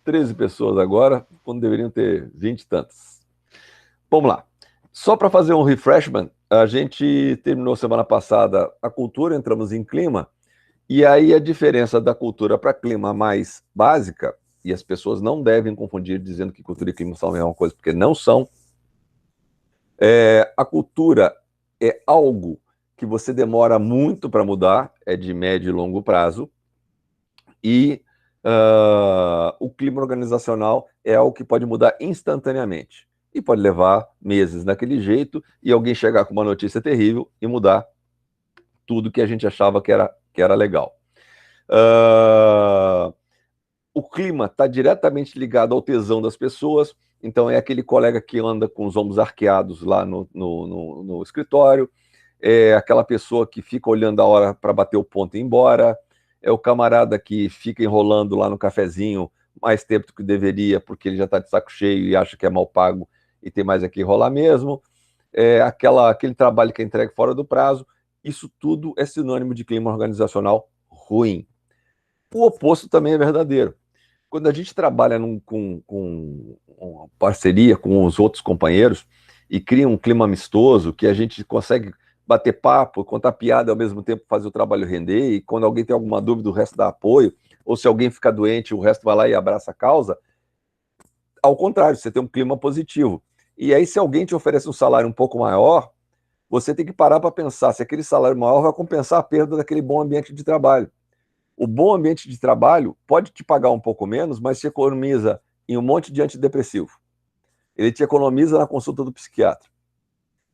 13 pessoas agora, quando deveriam ter 20 e tantas. Vamos lá. Só para fazer um refreshment, a gente terminou semana passada a cultura, entramos em clima, e aí a diferença da cultura para clima mais básica, e as pessoas não devem confundir dizendo que cultura e clima são a mesma coisa, porque não são. A cultura é algo que você demora muito para mudar, é de médio e longo prazo, e o clima organizacional é algo que pode mudar instantaneamente. E pode levar meses daquele jeito e alguém chegar com uma notícia terrível e mudar tudo que a gente achava que era legal. O clima está diretamente ligado ao tesão das pessoas, então é aquele colega que anda com os ombros arqueados lá no escritório, é aquela pessoa que fica olhando a hora para bater o ponto e ir embora, é o camarada que fica enrolando lá no cafezinho mais tempo do que deveria, porque ele já está de saco cheio e acha que é mal pago e tem mais aqui enrolar mesmo, aquele trabalho que é entregue fora do prazo. Isso tudo é sinônimo de clima organizacional ruim. O oposto também é verdadeiro. Quando a gente trabalha com uma parceria com os outros companheiros e cria um clima amistoso, que a gente consegue bater papo, contar piada e ao mesmo tempo fazer o trabalho render, e quando alguém tem alguma dúvida, o resto dá apoio, ou se alguém fica doente, o resto vai lá e abraça a causa, ao contrário, você tem um clima positivo. E aí, se alguém te oferece um salário um pouco maior, você tem que parar para pensar se aquele salário maior vai compensar a perda daquele bom ambiente de trabalho. O bom ambiente de trabalho pode te pagar um pouco menos, mas te economiza em um monte de antidepressivo. Ele te economiza na consulta do psiquiatra.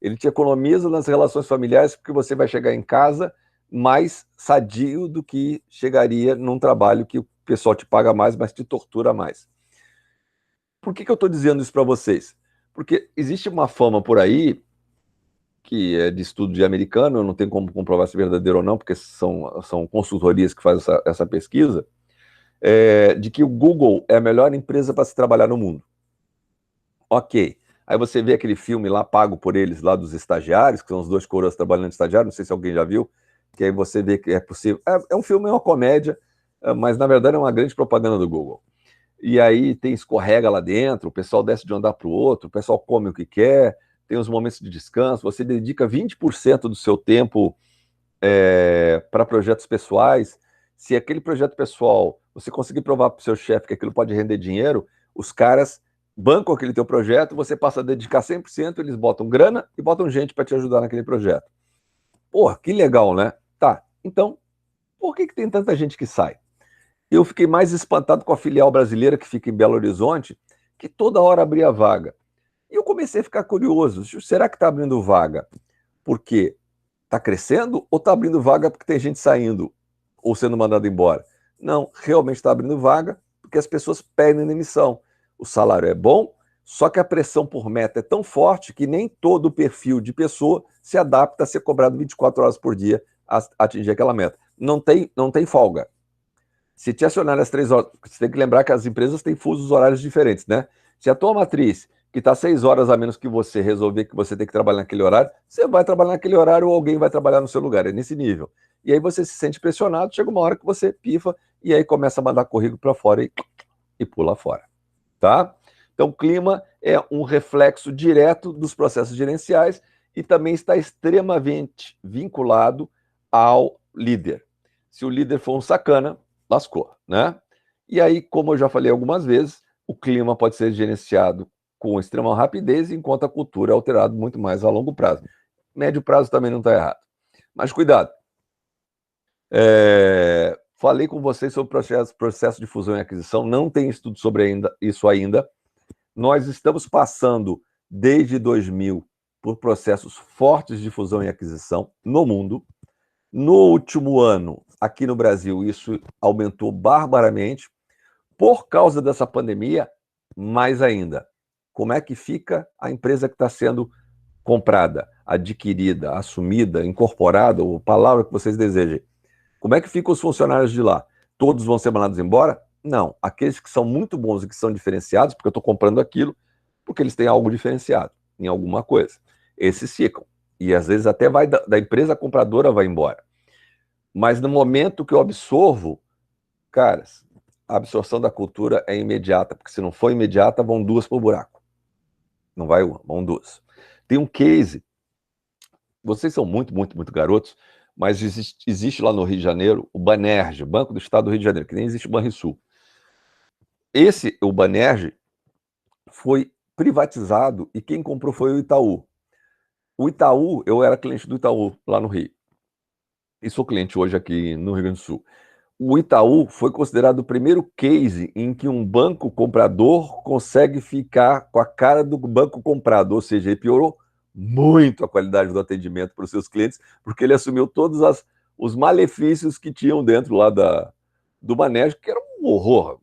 Ele te economiza nas relações familiares, porque você vai chegar em casa mais sadio do que chegaria num trabalho que o pessoal te paga mais, mas te tortura mais. Por que eu estou dizendo isso para vocês? Porque existe uma fama por aí, que é de estudo de americano, eu não tenho como comprovar se é verdadeiro ou não, porque são consultorias que fazem essa pesquisa, de que o Google é a melhor empresa para se trabalhar no mundo. Ok. Aí você vê aquele filme lá pago por eles, lá dos estagiários, que são os dois coroas trabalhando de estagiário, não sei se alguém já viu, que aí você vê que é possível. É um filme, é uma comédia, mas na verdade é uma grande propaganda do Google. E aí tem escorrega lá dentro, o pessoal desce de um andar para o outro, o pessoal come o que quer, tem os momentos de descanso, você dedica 20% do seu tempo para projetos pessoais. Se aquele projeto pessoal, você conseguir provar para o seu chefe que aquilo pode render dinheiro, os caras bancam aquele teu projeto, você passa a dedicar 100%, eles botam grana e botam gente para te ajudar naquele projeto. Porra, que legal, né? Tá, então, por que tem tanta gente que sai? Eu fiquei mais espantado com a filial brasileira que fica em Belo Horizonte, que toda hora abria vaga. E eu comecei a ficar curioso, será que está abrindo vaga porque está crescendo ou está abrindo vaga porque tem gente saindo ou sendo mandado embora? Não, realmente está abrindo vaga porque as pessoas pedem demissão. O salário é bom, só que a pressão por meta é tão forte que nem todo o perfil de pessoa se adapta a ser cobrado 24 horas por dia a atingir aquela meta. Não tem folga. Se te acionar às 3 horas, você tem que lembrar que as empresas têm fusos horários diferentes, né? Se a tua matriz, que está 6 horas a menos que você, resolver que você tem que trabalhar naquele horário, você vai trabalhar naquele horário ou alguém vai trabalhar no seu lugar, é nesse nível. E aí você se sente pressionado, chega uma hora que você pifa e aí começa a mandar currículo para fora e pula fora, tá? Então, o clima é um reflexo direto dos processos gerenciais e também está extremamente vinculado ao líder. Se o líder for um sacana, lascou, né? E aí, como eu já falei algumas vezes, o clima pode ser gerenciado com extrema rapidez, enquanto a cultura é alterada muito mais a longo prazo. Médio prazo também não está errado. Mas cuidado. Falei com vocês sobre o processo de fusão e aquisição, não tem estudo sobre isso ainda. Nós estamos passando, desde 2000, por processos fortes de fusão e aquisição no mundo. No último ano, aqui no Brasil, isso aumentou barbaramente. Por causa dessa pandemia, mais ainda. Como é que fica a empresa que está sendo comprada, adquirida, assumida, incorporada, ou palavra que vocês desejem? Como é que ficam os funcionários de lá? Todos vão ser mandados embora? Não. Aqueles que são muito bons e que são diferenciados, porque eu estou comprando aquilo, porque eles têm algo diferenciado em alguma coisa. Esses ficam. E às vezes até vai da empresa compradora vai embora. Mas no momento que eu absorvo, caras, a absorção da cultura é imediata, porque se não for imediata, vão duas para o buraco. Não vai uma, vão duas. Tem um case, vocês são muito, muito, muito garotos, mas existe lá no Rio de Janeiro o Banerj, Banco do Estado do Rio de Janeiro, que nem existe o Banrisul. O Banerj, foi privatizado e quem comprou foi o Itaú. O Itaú, eu era cliente do Itaú lá no Rio. E sou cliente hoje aqui no Rio Grande do Sul. O Itaú foi considerado o primeiro case em que um banco comprador consegue ficar com a cara do banco comprado, ou seja, ele piorou muito a qualidade do atendimento para os seus clientes, porque ele assumiu todos os malefícios que tinham dentro lá do Banerj, que era um horror.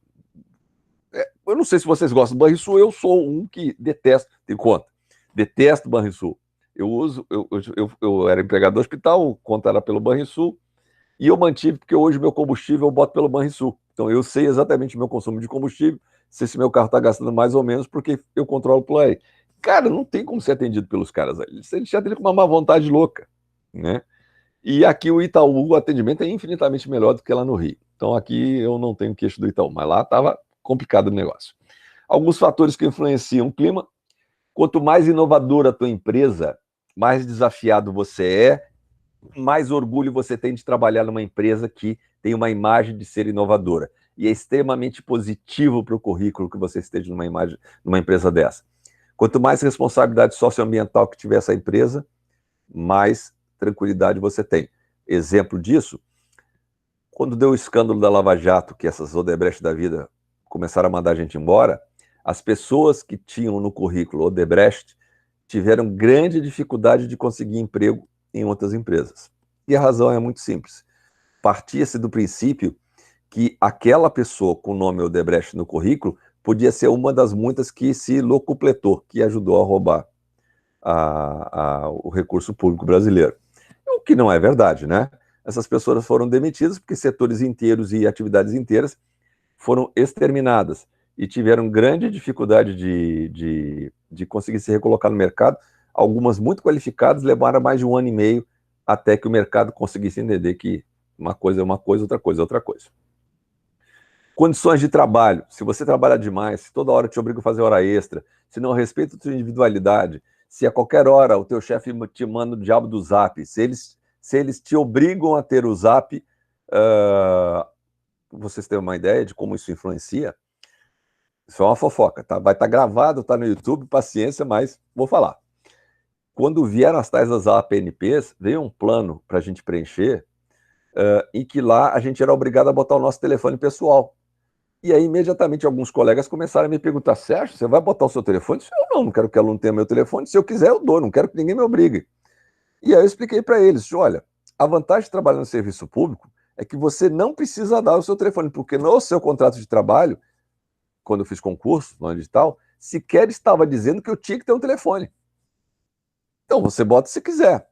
Eu não sei se vocês gostam do Banrisul, eu sou um que detesto, tem conta, detesto Banrisul. Eu era empregado do hospital, conta era pelo Banrisul, e eu mantive, porque hoje meu combustível eu boto pelo Banrisul. Então eu sei exatamente o meu consumo de combustível, se esse meu carro está gastando mais ou menos, porque eu controlo por aí. Cara, não tem como ser atendido pelos caras aí. Eles te atendem com uma má vontade louca, né? E aqui o Itaú, o atendimento é infinitamente melhor do que lá no Rio. Então aqui eu não tenho queixo do Itaú, mas lá estava complicado o negócio. Alguns fatores que influenciam o clima. Quanto mais inovadora a tua empresa, mais desafiado você é, mais orgulho você tem de trabalhar numa empresa que tem uma imagem de ser inovadora. E é extremamente positivo para o currículo que você esteja numa empresa dessa. Quanto mais responsabilidade socioambiental que tiver essa empresa, mais tranquilidade você tem. Exemplo disso, quando deu o escândalo da Lava Jato, que essas Odebrecht da vida começaram a mandar a gente embora, as pessoas que tinham no currículo Odebrecht tiveram grande dificuldade de conseguir emprego em outras empresas. E a razão é muito simples. Partia-se do princípio que aquela pessoa com o nome Odebrecht no currículo podia ser uma das muitas que se locupletou, que ajudou a roubar o recurso público brasileiro. O que não é verdade, né? Essas pessoas foram demitidas porque setores inteiros e atividades inteiras foram exterminadas e tiveram grande dificuldade de conseguir se recolocar no mercado. Algumas muito qualificadas levaram mais de 1 ano e meio até que o mercado conseguisse entender que uma coisa é uma coisa, outra coisa é outra coisa. Condições de trabalho. Se você trabalha demais, se toda hora te obriga a fazer hora extra, se não respeita a tua individualidade, se a qualquer hora o teu chefe te manda o diabo do zap, se eles te obrigam a ter o zap, vocês têm uma ideia de como isso influencia? Isso é uma fofoca, tá? Vai estar gravado, tá no YouTube, paciência, mas vou falar. Quando vieram as tais das APNPs, veio um plano para a gente preencher, em que lá a gente era obrigado a botar o nosso telefone pessoal. E aí, imediatamente, alguns colegas começaram a me perguntar: Sérgio, você vai botar o seu telefone? Eu não quero que o aluno tenha meu telefone. Se eu quiser, eu dou, não quero que ninguém me obrigue. E aí eu expliquei para eles: olha, a vantagem de trabalhar no serviço público é que você não precisa dar o seu telefone, porque no seu contrato de trabalho, quando eu fiz concurso no edital, sequer estava dizendo que eu tinha que ter um telefone. Então você bota se quiser.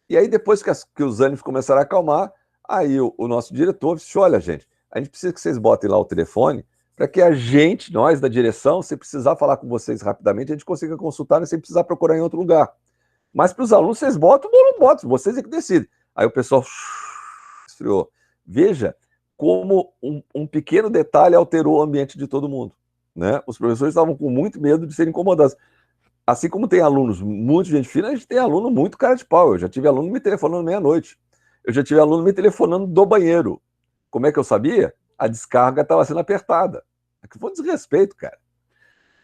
E aí, depois que os ânimos começaram a acalmar, aí o nosso diretor disse: olha, gente, a gente precisa que vocês botem lá o telefone para que a gente, nós da direção, se precisar falar com vocês rapidamente, a gente consiga consultar sem precisar procurar em outro lugar. Mas para os alunos, vocês botam ou não botam, vocês é que decidem. Aí o pessoal esfriou. Veja como um pequeno detalhe alterou o ambiente de todo mundo, né? Os professores estavam com muito medo de serem incomodados. Assim como tem alunos muito gente fina, a gente tem aluno muito cara de pau. Eu já tive aluno me telefonando meia-noite. Eu já tive aluno me telefonando do banheiro. Como é que eu sabia? A descarga estava sendo apertada. Que foi um desrespeito, cara.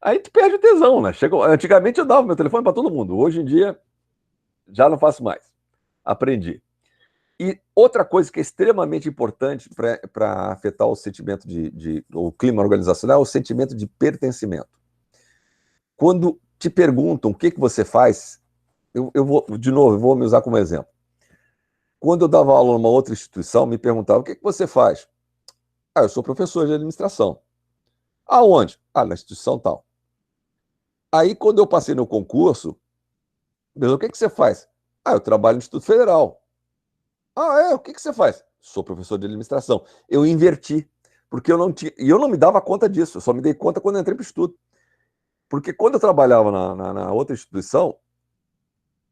Aí tu perde o tesão, né? Antigamente eu dava meu telefone para todo mundo. Hoje em dia, já não faço mais. Aprendi. E outra coisa que é extremamente importante para afetar o sentimento o clima organizacional é o sentimento de pertencimento. Quando te perguntam o que você faz, eu vou, de novo, eu vou me usar como exemplo. Quando eu dava aula numa outra instituição, me perguntavam: o que você faz? Eu sou professor de administração. Aonde? Na instituição tal. Aí, quando eu passei no concurso, o que você faz? Eu trabalho no Instituto Federal. O que você faz? Sou professor de administração. Eu inverti, porque eu não tinha, e eu não me dava conta disso, eu só me dei conta quando eu entrei para o Instituto. Porque quando eu trabalhava na outra instituição,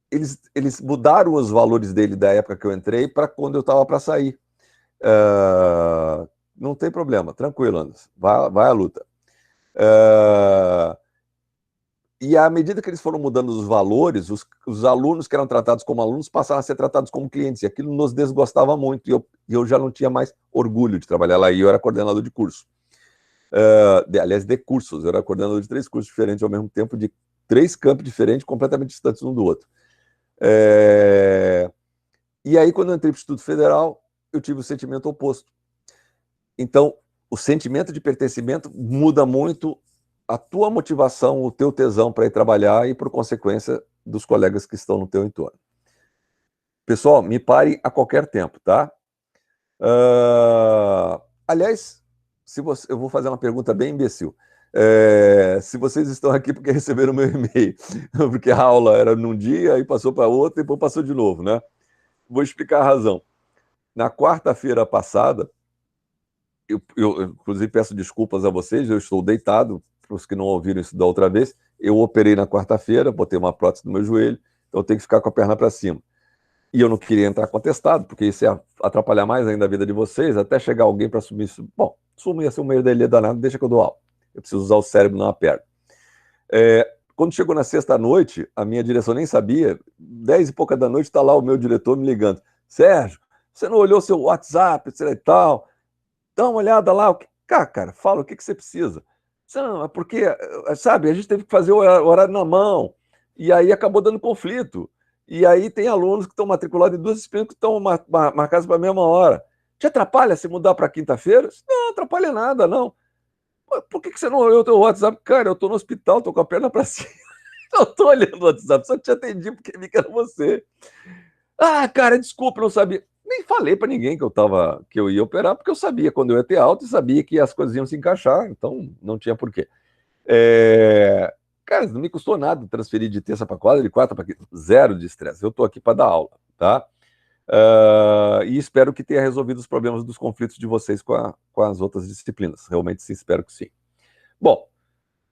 eles mudaram os valores dele da época que eu entrei para quando eu estava para sair. Não tem problema, tranquilo, Anderson. Vai à luta. E à medida que eles foram mudando os valores, os alunos que eram tratados como alunos passaram a ser tratados como clientes, e aquilo nos desgostava muito, e eu já não tinha mais orgulho de trabalhar lá, e eu era coordenador de curso. Aliás, de cursos, eu era coordenador de 3 cursos diferentes ao mesmo tempo, de 3 campos diferentes, completamente distantes um do outro. E aí, quando eu entrei para o Instituto Federal, eu tive o sentimento oposto. Então, o sentimento de pertencimento muda muito a tua motivação, o teu tesão para ir trabalhar e, por consequência, dos colegas que estão no teu entorno. Pessoal, me pare a qualquer tempo, tá? Aliás, eu vou fazer uma pergunta bem imbecil. Se vocês estão aqui porque receberam meu e-mail, porque a aula era num dia, aí passou para outro, e depois passou de novo, né? Vou explicar a razão. Na quarta-feira passada, eu inclusive peço desculpas a vocês, eu estou deitado, para os que não ouviram isso da outra vez, eu operei na quarta-feira, botei uma prótese no meu joelho, então eu tenho que ficar com a perna para cima. E eu não queria entrar contestado, porque isso ia atrapalhar mais ainda a vida de vocês, até chegar alguém para assumir isso. Bom, assumir ia ser um meio dele danado, deixa que eu dou aula. Eu preciso usar o cérebro, não a perna. Quando chegou na sexta-noite, a minha direção nem sabia, 10 e pouca da noite, está lá o meu diretor me ligando. Sérgio, você não olhou seu WhatsApp, etc e tal? Dá uma olhada lá. Cara, fala o que você precisa. Não, é porque, sabe, a gente teve que fazer o horário na mão, e aí acabou dando conflito. E aí tem alunos que estão matriculados em 2 disciplinas que estão marcados para a mesma hora. Te atrapalha se mudar para quinta-feira? Não, atrapalha nada, não. Por que você não olhou o teu WhatsApp? Cara, eu estou no hospital, estou com a perna para cima. Eu estou olhando o WhatsApp, só te atendi porque vi que era você. Cara, desculpa, não sabia. Nem falei para ninguém que eu ia operar, porque eu sabia quando eu ia ter alta e sabia que as coisas iam se encaixar, então não tinha porquê. Cara, não me custou nada transferir de terça para quarta, de quarta para quinta, zero de estresse. Eu estou aqui para dar aula, tá? E espero que tenha resolvido os problemas dos conflitos de vocês com as outras disciplinas. Realmente sim, espero que sim. Bom,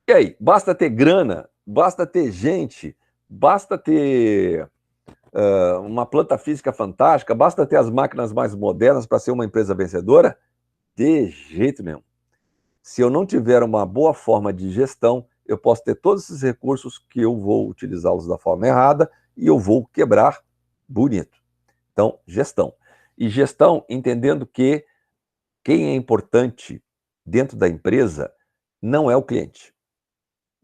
e aí? Basta ter grana, basta ter gente, basta ter uma planta física fantástica, basta ter as máquinas mais modernas para ser uma empresa vencedora? De jeito nenhum. Se eu não tiver uma boa forma de gestão, eu posso ter todos esses recursos que eu vou utilizá-los da forma errada e eu vou quebrar bonito. Então, gestão. E gestão entendendo que quem é importante dentro da empresa não é o cliente.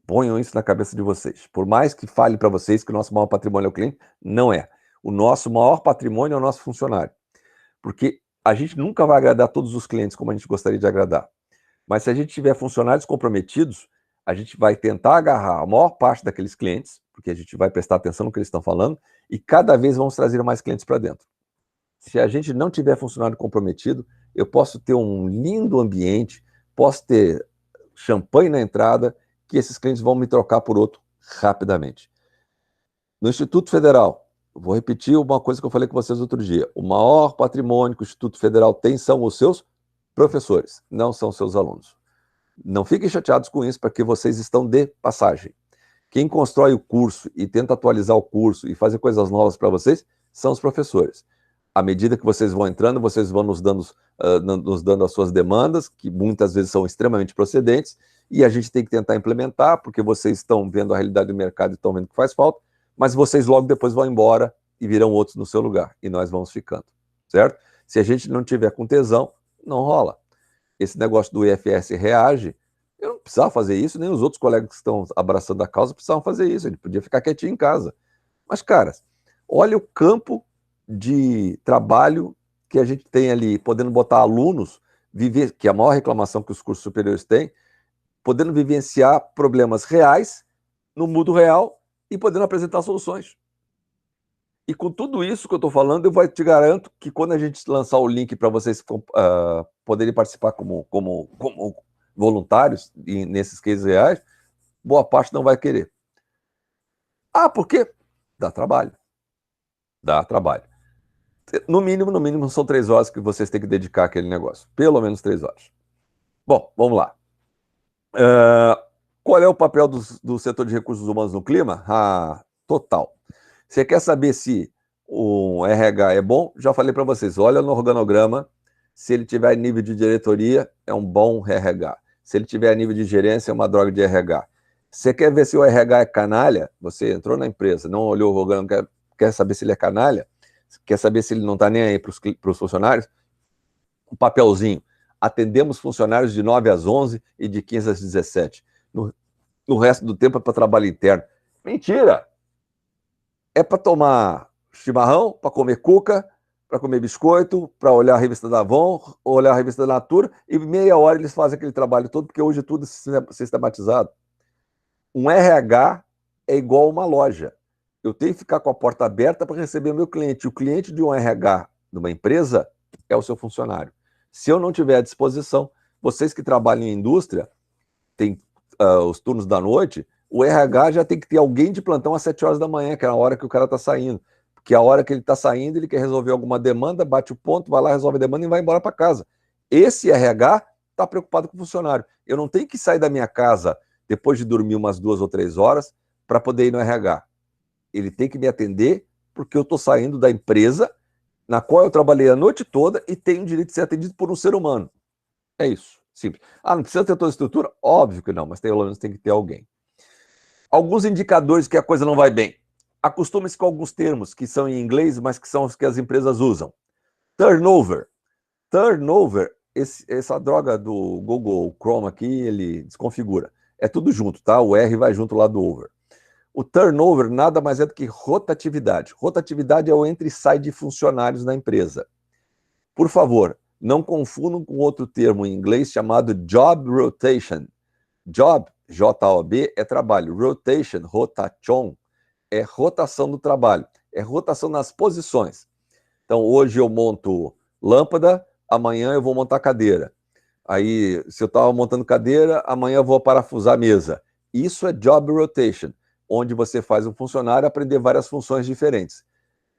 Ponham isso na cabeça de vocês. Por mais que fale para vocês que o nosso maior patrimônio é o cliente, não é. O nosso maior patrimônio é o nosso funcionário. Porque a gente nunca vai agradar todos os clientes como a gente gostaria de agradar. Mas se a gente tiver funcionários comprometidos, a gente vai tentar agarrar a maior parte daqueles clientes, porque a gente vai prestar atenção no que eles estão falando, e cada vez vamos trazer mais clientes para dentro. Se a gente não tiver funcionário comprometido, eu posso ter um lindo ambiente, posso ter champanhe na entrada, que esses clientes vão me trocar por outro rapidamente. No Instituto Federal, vou repetir uma coisa que eu falei com vocês outro dia, o maior patrimônio que o Instituto Federal tem são os seus professores, não são seus alunos. Não fiquem chateados com isso, porque vocês estão de passagem. Quem constrói o curso e tenta atualizar o curso e fazer coisas novas para vocês são os professores. À medida que vocês vão entrando, vocês vão nos dando as suas demandas, que muitas vezes são extremamente procedentes, e a gente tem que tentar implementar, porque vocês estão vendo a realidade do mercado e estão vendo que faz falta, mas vocês logo depois vão embora e virão outros no seu lugar, e nós vamos ficando, certo? Se a gente não tiver com tesão, não rola. Esse negócio do IFS reage, eu não precisava fazer isso, nem os outros colegas que estão abraçando a causa precisavam fazer isso, ele podia ficar quietinho em casa. Mas, cara, olha o campo de trabalho que a gente tem ali, podendo botar alunos, que é a maior reclamação que os cursos superiores têm, podendo vivenciar problemas reais, no mundo real, e podendo apresentar soluções. E com tudo isso que eu estou falando, eu te garanto que quando a gente lançar o link para vocês poderem participar como voluntários nesses cases reais, boa parte não vai querer. Por quê? Dá trabalho. Dá trabalho. No mínimo, são 3 horas que vocês têm que dedicar àquele negócio. Pelo menos 3 horas. Bom, vamos lá. Qual é o papel do setor de recursos humanos no clima? Total. Você quer saber se o RH é bom? Já falei para vocês, olha no organograma Se ele tiver nível de diretoria, é um bom RH. Se ele tiver nível de gerência, é uma droga de RH. Você quer ver se o RH é canalha? Você entrou na empresa, não olhou o programa, quer saber se ele é canalha? Quer saber se ele não está nem aí para os funcionários? Um papelzinho. Atendemos funcionários de 9 às 11 e de 15 às 17. No resto do tempo é para trabalho interno. Mentira! É para tomar chimarrão, para comer cuca, para comer biscoito, para olhar a revista da Avon, olhar a revista da Natura, e meia hora eles fazem aquele trabalho todo, porque hoje tudo é sistematizado. Um RH é igual uma loja. Eu tenho que ficar com a porta aberta para receber o meu cliente. O cliente de um RH de uma empresa é o seu funcionário. Se eu não tiver à disposição, vocês que trabalham em indústria, tem os turnos da noite, o RH já tem que ter alguém de plantão às 7 horas da manhã, que é a hora que o cara está saindo. Porque a hora que ele está saindo, ele quer resolver alguma demanda, bate o ponto, vai lá, resolve a demanda e vai embora para casa. Esse RH está preocupado com o funcionário. Eu não tenho que sair da minha casa depois de dormir umas 2 ou 3 horas para poder ir no RH. Ele tem que me atender porque eu estou saindo da empresa na qual eu trabalhei a noite toda e tenho o direito de ser atendido por um ser humano. É isso, simples. Ah, não precisa ter toda a estrutura? Óbvio que não, mas pelo menos tem que ter alguém. Alguns indicadores que a coisa não vai bem. Acostume-se com alguns termos que são em inglês, mas que são os que as empresas usam. Turnover. Turnover, essa droga do Google Chrome aqui, ele desconfigura. É tudo junto, tá? O R vai junto lá do over. O turnover nada mais é do que rotatividade. Rotatividade é o entra e sai de funcionários na empresa. Por favor, não confundam com outro termo em inglês chamado job rotation. Job, J-O-B, é trabalho. Rotation, rotation, é rotação do trabalho. É rotação nas posições. Então, hoje eu monto lâmpada, amanhã eu vou montar cadeira. Aí, se eu estava montando cadeira, amanhã eu vou parafusar a mesa. Isso é job rotation, onde você faz um funcionário aprender várias funções diferentes.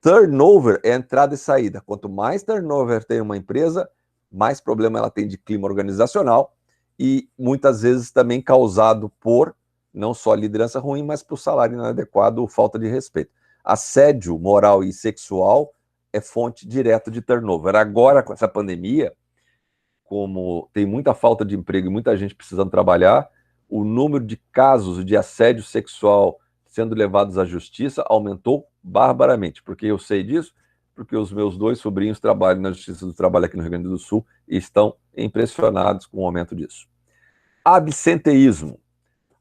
Turnover é entrada e saída. Quanto mais turnover tem uma empresa, mais problema ela tem de clima organizacional e muitas vezes também causado por não só liderança ruim, mas por salário inadequado ou falta de respeito. Assédio moral e sexual é fonte direta de turnover. Agora, com essa pandemia, como tem muita falta de emprego e muita gente precisando trabalhar, o número de casos de assédio sexual sendo levados à justiça aumentou barbaramente. Porque eu sei disso? Porque os meus 2 sobrinhos trabalham na Justiça do Trabalho aqui no Rio Grande do Sul e estão impressionados com o aumento disso. Absenteísmo.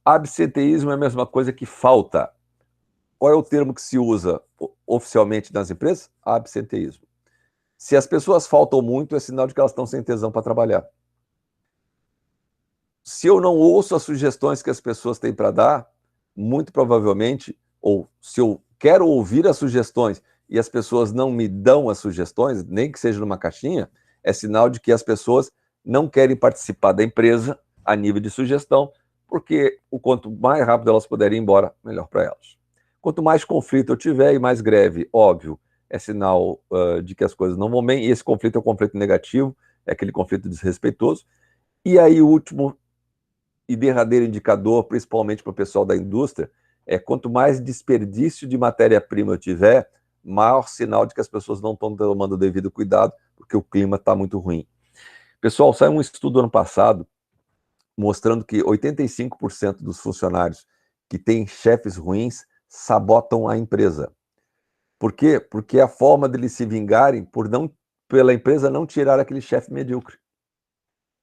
Absenteísmo é a mesma coisa que falta. Qual é o termo que se usa oficialmente nas empresas? Absenteísmo. Se as pessoas faltam muito, é sinal de que elas estão sem tesão para trabalhar. Se eu não ouço as sugestões que as pessoas têm para dar, muito provavelmente, ou se eu quero ouvir as sugestões e as pessoas não me dão as sugestões, nem que seja numa caixinha, é sinal de que as pessoas não querem participar da empresa a nível de sugestão, porque o quanto mais rápido elas puderem ir embora, melhor para elas. Quanto mais conflito eu tiver e mais greve, óbvio, é sinal de que as coisas não vão bem, e esse conflito é um conflito negativo, é aquele conflito desrespeitoso. E aí o último e derradeiro indicador, principalmente para o pessoal da indústria, é quanto mais desperdício de matéria-prima eu tiver, maior sinal de que as pessoas não estão tomando o devido cuidado, porque o clima está muito ruim. Pessoal, saiu um estudo ano passado mostrando que 85% dos funcionários que têm chefes ruins sabotam a empresa. Por quê? Porque é a forma deles se vingarem pela empresa não tirar aquele chefe medíocre.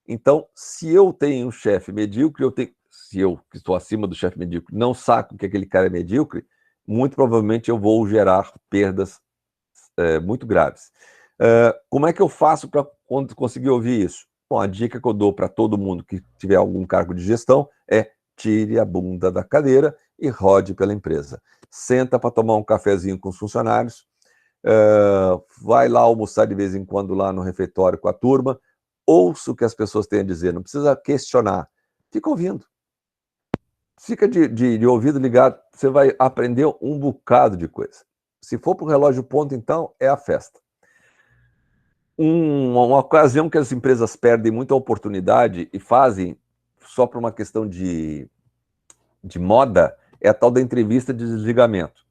Então, se eu tenho um chefe medíocre, se eu, que estou acima do chefe medíocre, não saco que aquele cara é medíocre, muito provavelmente eu vou gerar perdas muito graves. Como é que eu faço para conseguir ouvir isso? Bom, a dica que eu dou para todo mundo que tiver algum cargo de gestão é tire a bunda da cadeira e rode pela empresa. Senta para tomar um cafezinho com os funcionários, vai lá almoçar de vez em quando lá no refeitório com a turma, ouça o que as pessoas têm a dizer, não precisa questionar, fica ouvindo. Fica de ouvido ligado, você vai aprender um bocado de coisa. Se for para o relógio ponto, então, é a festa. Uma ocasião que as empresas perdem muita oportunidade e fazem só por uma questão de moda é a tal da entrevista de desligamento.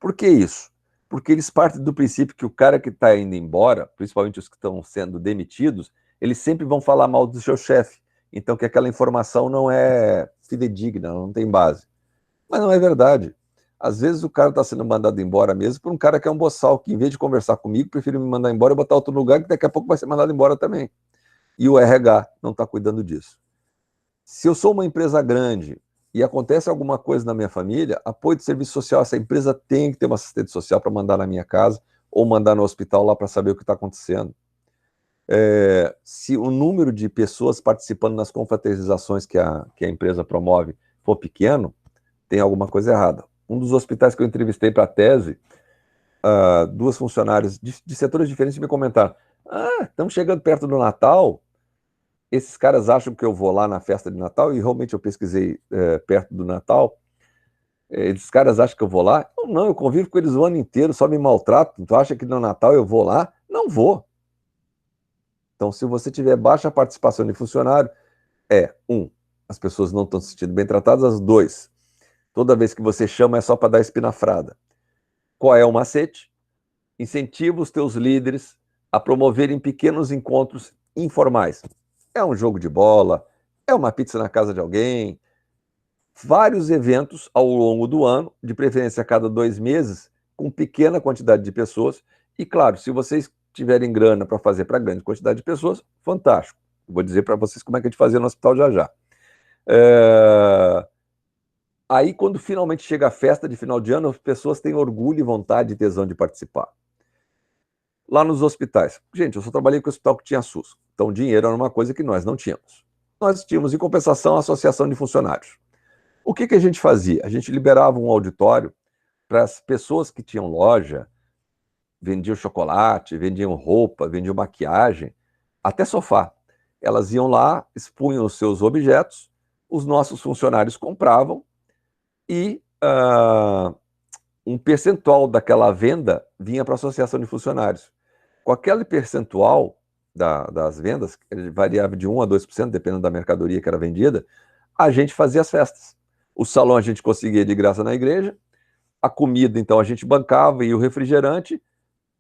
Por que isso? porque eles partem do princípio que o cara que está indo embora, principalmente os que estão sendo demitidos, eles sempre vão falar mal do seu chefe. Então, que aquela informação não é fidedigna, não tem base. Mas não é verdade. Às vezes o cara está sendo mandado embora mesmo por um cara que é um boçal, que em vez de conversar comigo, prefere me mandar embora e botar outro lugar, que daqui a pouco vai ser mandado embora também. E o RH não está cuidando disso. Se eu sou uma empresa grande e acontece alguma coisa na minha família, apoio de serviço social, essa empresa tem que ter uma assistente social para mandar na minha casa ou mandar no hospital lá para saber o que está acontecendo. Se o número de pessoas participando nas confraternizações que a empresa promove for pequeno, tem alguma coisa errada. Um dos hospitais que eu entrevistei para a tese, duas funcionárias de setores diferentes me comentaram: estamos chegando perto do Natal, esses caras acham que eu vou lá na festa de Natal, e realmente eu pesquisei perto do Natal, esses caras acham que eu vou lá? Não, eu convivo com eles o ano inteiro, só me maltrato. Tu acha que no Natal eu vou lá? Não vou. Então, se você tiver baixa participação de funcionário, as pessoas não estão se sentindo bem tratadas, dois, toda vez que você chama é só para dar espinafrada. Qual é o macete? Incentiva os teus líderes a promoverem pequenos encontros informais. É um jogo de bola, é uma pizza na casa de alguém, vários eventos ao longo do ano, de preferência a cada 2 meses, com pequena quantidade de pessoas. E claro, se vocês tiverem grana para fazer para grande quantidade de pessoas, fantástico. Vou dizer para vocês como é que a gente fazia no hospital já já. Aí, quando finalmente chega a festa de final de ano, as pessoas têm orgulho e vontade e tesão de participar. Lá nos hospitais. Gente, eu só trabalhei com o hospital que tinha SUS. Então, dinheiro era uma coisa que nós não tínhamos. Nós tínhamos, em compensação, a associação de funcionários. O que a gente fazia? A gente liberava um auditório para as pessoas que tinham loja, vendiam chocolate, vendiam roupa, vendiam maquiagem, até sofá. Elas iam lá, expunham os seus objetos, os nossos funcionários compravam e um percentual daquela venda vinha para a associação de funcionários. Com aquele percentual das vendas, ele variava de 1 a 2%, dependendo da mercadoria que era vendida, a gente fazia as festas. O salão a gente conseguia de graça na igreja, a comida, então, a gente bancava e o refrigerante,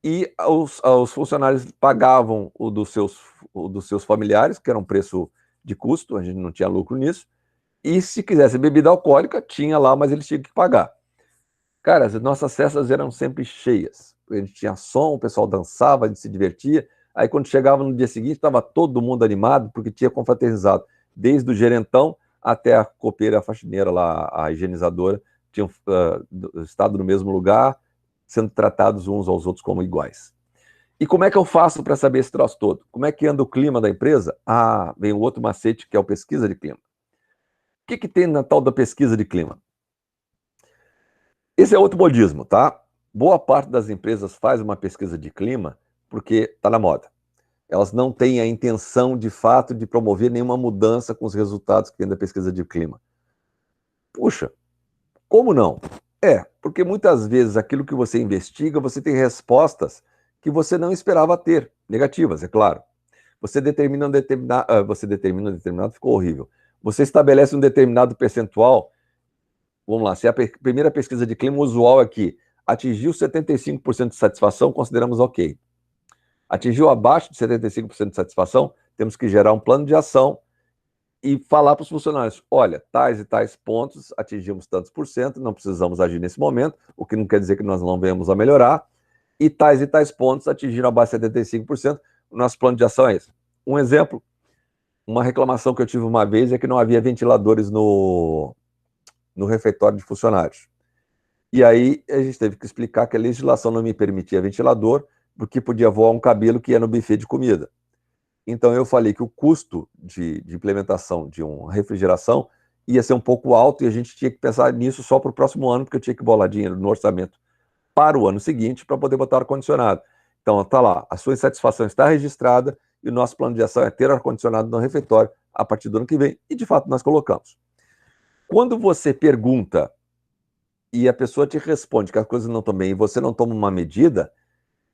e os funcionários pagavam o dos seus familiares, que era um preço de custo, a gente não tinha lucro nisso, e se quisesse bebida alcoólica, tinha lá, mas eles tinham que pagar. Cara, as nossas festas eram sempre cheias. A gente tinha som, o pessoal dançava, a gente se divertia. Aí quando chegava no dia seguinte, estava todo mundo animado, porque tinha confraternizado. Desde o gerentão até a copeira, a faxineira lá, a higienizadora, tinham estado no mesmo lugar, sendo tratados uns aos outros como iguais. E como é que eu faço para saber esse troço todo? Como é que anda o clima da empresa? Vem o outro macete, que é o pesquisa de clima. O que tem na tal da pesquisa de clima? Esse é outro modismo, tá? Boa parte das empresas faz uma pesquisa de clima porque está na moda. Elas não têm a intenção, de fato, de promover nenhuma mudança com os resultados que vem da pesquisa de clima. Puxa, como não? Porque muitas vezes aquilo que você investiga, você tem respostas que você não esperava ter, negativas, é claro. Você determina um determinado, ficou horrível. Você estabelece um determinado percentual. Vamos lá, se a primeira pesquisa de clima usual é que atingiu 75% de satisfação, consideramos ok. Atingiu abaixo de 75% de satisfação, temos que gerar um plano de ação e falar para os funcionários: olha, tais e tais pontos, atingimos tantos por cento, não precisamos agir nesse momento, o que não quer dizer que nós não venhamos a melhorar, e tais pontos atingiram abaixo de 75%, o nosso plano de ação é esse. Um exemplo, uma reclamação que eu tive uma vez é que não havia ventiladores no refeitório de funcionários. E aí a gente teve que explicar que a legislação não me permitia ventilador, porque podia voar um cabelo que ia no buffet de comida. Então eu falei que o custo de implementação de uma refrigeração ia ser um pouco alto e a gente tinha que pensar nisso só para o próximo ano, porque eu tinha que bolar dinheiro no orçamento para o ano seguinte para poder botar ar-condicionado. Então está lá, a sua insatisfação está registrada e o nosso plano de ação é ter ar-condicionado no refeitório a partir do ano que vem, e de fato nós colocamos. Quando você pergunta e a pessoa te responde que as coisas não estão bem e você não toma uma medida,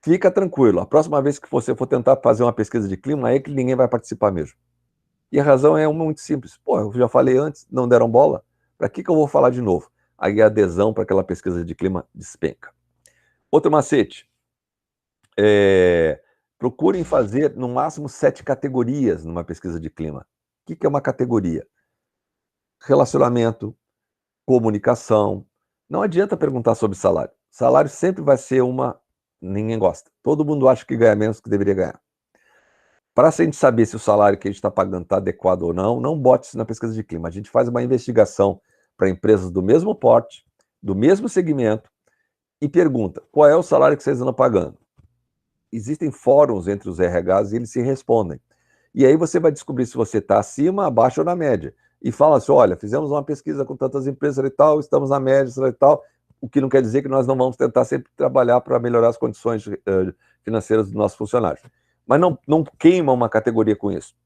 fica tranquilo. A próxima vez que você for tentar fazer uma pesquisa de clima, é que ninguém vai participar mesmo. E a razão é muito simples. Pô, eu já falei antes, não deram bola. Para que eu vou falar de novo? Aí a adesão para aquela pesquisa de clima despenca. Outro macete, procurem fazer no máximo 7 categorias numa pesquisa de clima. O que é uma categoria? Relacionamento, comunicação. Não adianta perguntar sobre salário. Salário sempre vai ser ninguém gosta. Todo mundo acha que ganha menos que deveria ganhar. Para a gente saber se o salário que a gente está pagando está adequado ou não, não bote isso na pesquisa de clima. A gente faz uma investigação para empresas do mesmo porte, do mesmo segmento, e pergunta, qual é o salário que vocês andam pagando? Existem fóruns entre os RHs e eles se respondem. E aí você vai descobrir se você está acima, abaixo ou na média. E fala assim, olha, fizemos uma pesquisa com tantas empresas e tal, estamos na média e tal, o que não quer dizer que nós não vamos tentar sempre trabalhar para melhorar as condições financeiras dos nossos funcionários. Mas não queima uma categoria com isso.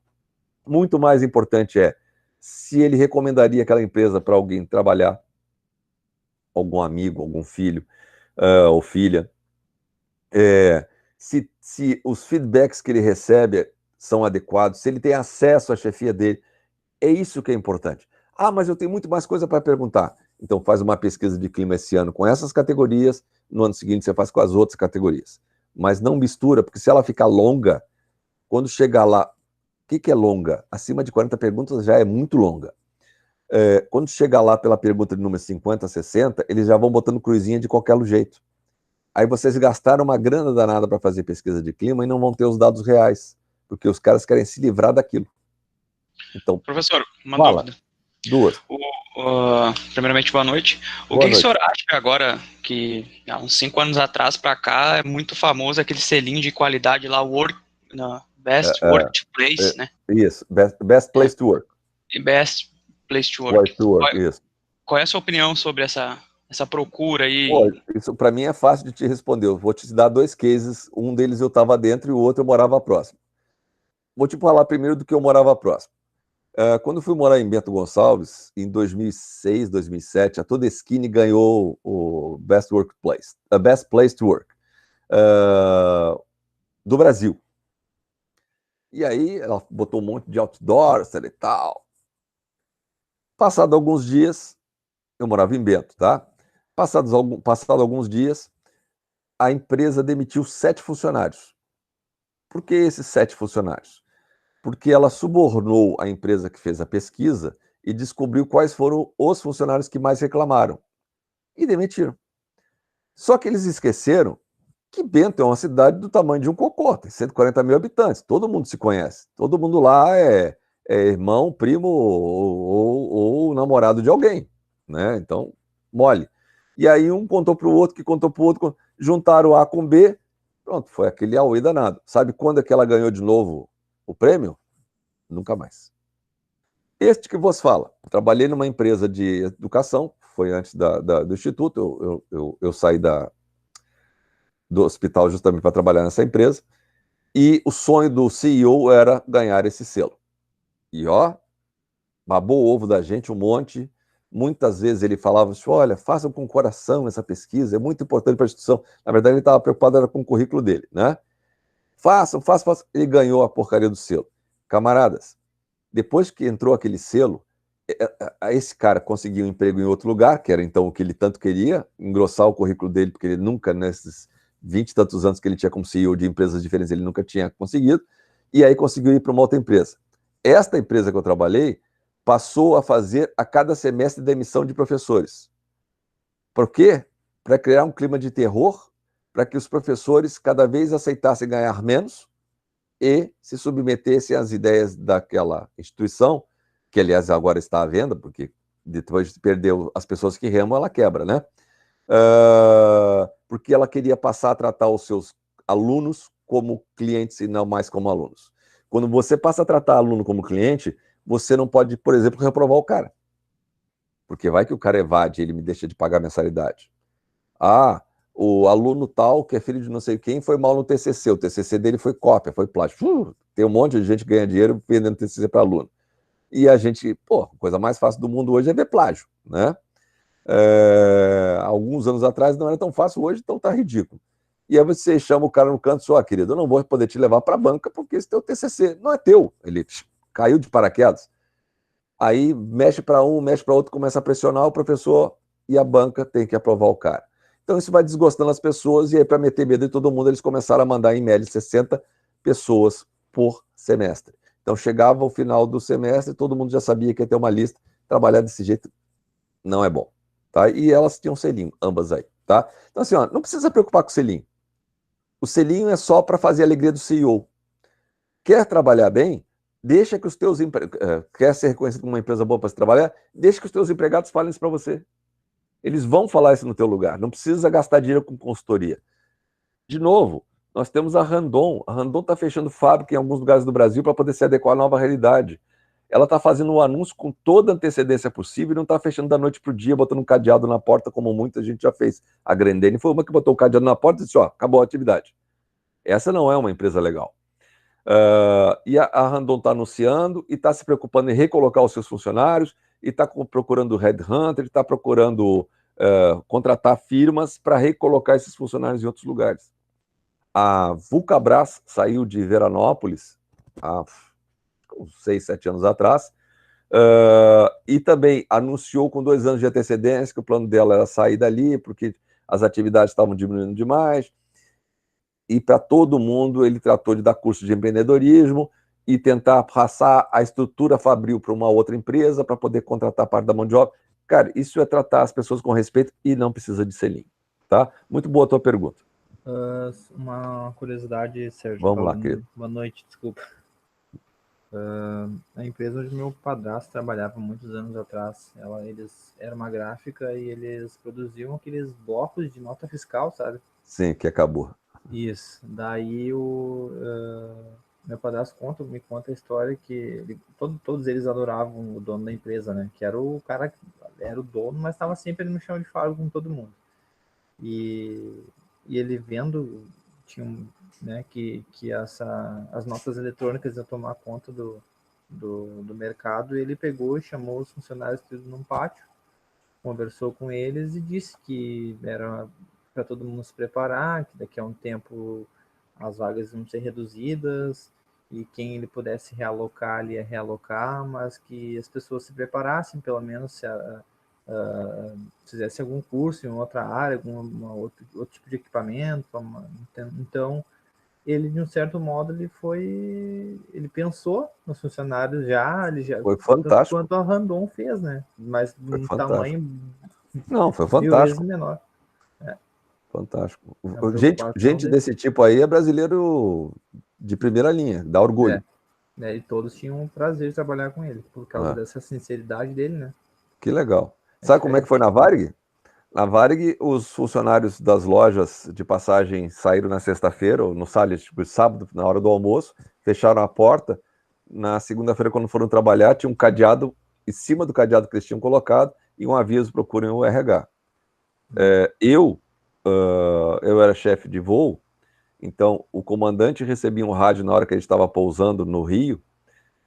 Muito mais importante é se ele recomendaria aquela empresa para alguém trabalhar, algum amigo, algum filho ou filha, se os feedbacks que ele recebe são adequados, se ele tem acesso à chefia dele, é isso que é importante. Ah, mas eu tenho muito mais coisa para perguntar. Então faz uma pesquisa de clima esse ano com essas categorias, no ano seguinte você faz com as outras categorias. Mas não mistura, porque se ela ficar longa, quando chegar lá, o que é longa? Acima de 40 perguntas já é muito longa. Quando chegar lá pela pergunta de número 50, 60, eles já vão botando cruzinha de qualquer jeito. Aí vocês gastaram uma grana danada para fazer pesquisa de clima e não vão ter os dados reais, porque os caras querem se livrar daquilo. Então, professor, uma fala. dúvida. Duas. Primeiramente, boa noite. O Boa que o noite. senhor acha agora, que há uns 5 anos atrás para cá, é muito famoso aquele selinho de qualidade lá, Best Workplace, né? Isso, best Place to Work. Best Place to Work. Place to Work, isso. Qual é a sua opinião sobre essa procura aí? Pô, isso para mim é fácil de te responder. Eu vou te dar 2 cases. Um deles eu estava dentro e o outro eu morava próximo. Vou te falar primeiro do que eu morava próximo. Quando eu fui morar em Bento Gonçalves, em 2006, 2007, a Todeskine ganhou o Best Workplace, a Best Place to Work do Brasil. E aí ela botou um monte de outdoors e tal. Passado alguns dias, eu morava em Bento, tá? Passado alguns dias, a empresa demitiu 7 funcionários. Por que esses 7 funcionários? Porque ela subornou a empresa que fez a pesquisa e descobriu quais foram os funcionários que mais reclamaram. E demitiram. Só que eles esqueceram que Bento é uma cidade do tamanho de um cocô, tem 140 mil habitantes, todo mundo se conhece, todo mundo lá é irmão, primo ou namorado de alguém, né? Então, mole. E aí um contou para o outro, que contou para o outro, juntaram A com B, pronto, foi aquele auê danado. Sabe quando é que ela ganhou de novo o prêmio? Nunca mais. Este que vos fala, trabalhei numa empresa de educação, foi antes do Instituto, eu saí do hospital justamente para trabalhar nessa empresa, e o sonho do CEO era ganhar esse selo. E ó, babou o ovo da gente um monte, muitas vezes ele falava assim, olha, façam com coração essa pesquisa, é muito importante para a instituição. Na verdade ele estava preocupado com o currículo dele, né? Façam. Ele ganhou a porcaria do selo. Camaradas, depois que entrou aquele selo, esse cara conseguiu um emprego em outro lugar, que era então o que ele tanto queria, engrossar o currículo dele, porque ele nunca, nesses 20 e tantos anos que ele tinha como CEO de empresas diferentes, ele nunca tinha conseguido, e aí conseguiu ir para uma outra empresa. Esta empresa que eu trabalhei passou a fazer a cada semestre demissão de professores. Por quê? Para criar um clima de terror, para que os professores cada vez aceitassem ganhar menos e se submetessem às ideias daquela instituição, que aliás agora está à venda, porque depois de perder as pessoas que remam, ela quebra, né? Porque ela queria passar a tratar os seus alunos como clientes e não mais como alunos. Quando você passa a tratar aluno como cliente, você não pode, por exemplo, reprovar o cara. Porque vai que o cara evade, ele me deixa de pagar a mensalidade. Ah, o aluno tal, que é filho de não sei quem, foi mal no TCC. O TCC dele foi cópia, foi plágio. Tem um monte de gente que ganha dinheiro vendendo TCC para aluno. E a gente, pô, a coisa mais fácil do mundo hoje é ver plágio, né? Alguns anos atrás não era tão fácil, hoje então tá ridículo. E aí você chama o cara no canto, só, querido, eu não vou poder te levar para a banca porque esse teu TCC não é teu. Ele caiu de paraquedas. Aí mexe para um, mexe para outro, começa a pressionar o professor e a banca tem que aprovar o cara. Então isso vai desgostando as pessoas, e aí para meter medo em todo mundo, eles começaram a mandar em média 60 pessoas por semestre. Então chegava o final do semestre, todo mundo já sabia que ia ter uma lista. Trabalhar desse jeito não é bom, tá? E elas tinham selinho, ambas aí, tá? Então assim, ó, não precisa se preocupar com o selinho. O selinho é só para fazer a alegria do CEO. Quer trabalhar bem? Deixa que os teus quer ser reconhecido como uma empresa boa para se trabalhar? Deixa que os teus empregados falem isso para você. Eles vão falar isso no teu lugar. Não precisa gastar dinheiro com consultoria. De novo, nós temos a Randon. A Randon está fechando fábrica em alguns lugares do Brasil para poder se adequar à nova realidade. Ela está fazendo um anúncio com toda a antecedência possível e não está fechando da noite para o dia, botando um cadeado na porta, como muita gente já fez. A Grendene foi uma que botou o cadeado na porta e disse, ó, acabou a atividade. Essa não é uma empresa legal. E a Randon está anunciando e está se preocupando em recolocar os seus funcionários, e está procurando headhunter, está procurando contratar firmas para recolocar esses funcionários em outros lugares. A Vulcabras saiu de Veranópolis há uns 6, 7 anos atrás, e também anunciou com 2 anos de antecedência que o plano dela era sair dali, porque as atividades estavam diminuindo demais. E para todo mundo ele tratou de dar curso de empreendedorismo e tentar passar a estrutura fabril para uma outra empresa para poder contratar parte da mão de obra. Cara, isso é tratar as pessoas com respeito e não precisa de selinho, tá? Muito boa a tua pergunta. Uma curiosidade, Sérgio. Vamos lá, querido. Boa noite, desculpa. A empresa onde meu padrasto trabalhava muitos anos atrás, eles era uma gráfica e eles produziam aqueles blocos de nota fiscal, sabe? Sim, que acabou. Isso. Daí meu padrasto me conta a história que todos eles adoravam o dono da empresa, né? Que era o cara que era o dono, mas estava sempre no chão de fábrica com todo mundo. E ele vendo né, que as notas eletrônicas iam tomar conta do mercado, ele pegou e chamou os funcionários tudo num pátio, conversou com eles e disse que era para todo mundo se preparar, que daqui a um tempo as vagas iam ser reduzidas e quem ele pudesse realocar, ele ia realocar, mas que as pessoas se preparassem, pelo menos se fizesse algum curso em outra área, outro tipo de equipamento. Então, ele, de um certo modo, ele pensou nos funcionários Foi fantástico. quanto a Randon fez, né? Mas Foi um fantástico. tamanho Não, foi 1000 vezes fantástico. menor. Fantástico. Preocupação Gente desse tipo aí é brasileiro de primeira linha, dá orgulho. E todos tinham o prazer de trabalhar com ele, por causa dessa sinceridade dele, né? Que legal. Sabe como é que foi na Varig? Na Varig, os funcionários das lojas de passagem saíram na sexta-feira, ou no sábado, na hora do almoço, fecharam a porta. Na segunda-feira, quando foram trabalhar, tinha um cadeado em cima do cadeado que eles tinham colocado e um aviso: procurem o RH. Eu era chefe de voo, então o comandante recebia um rádio na hora que ele estava pousando no Rio,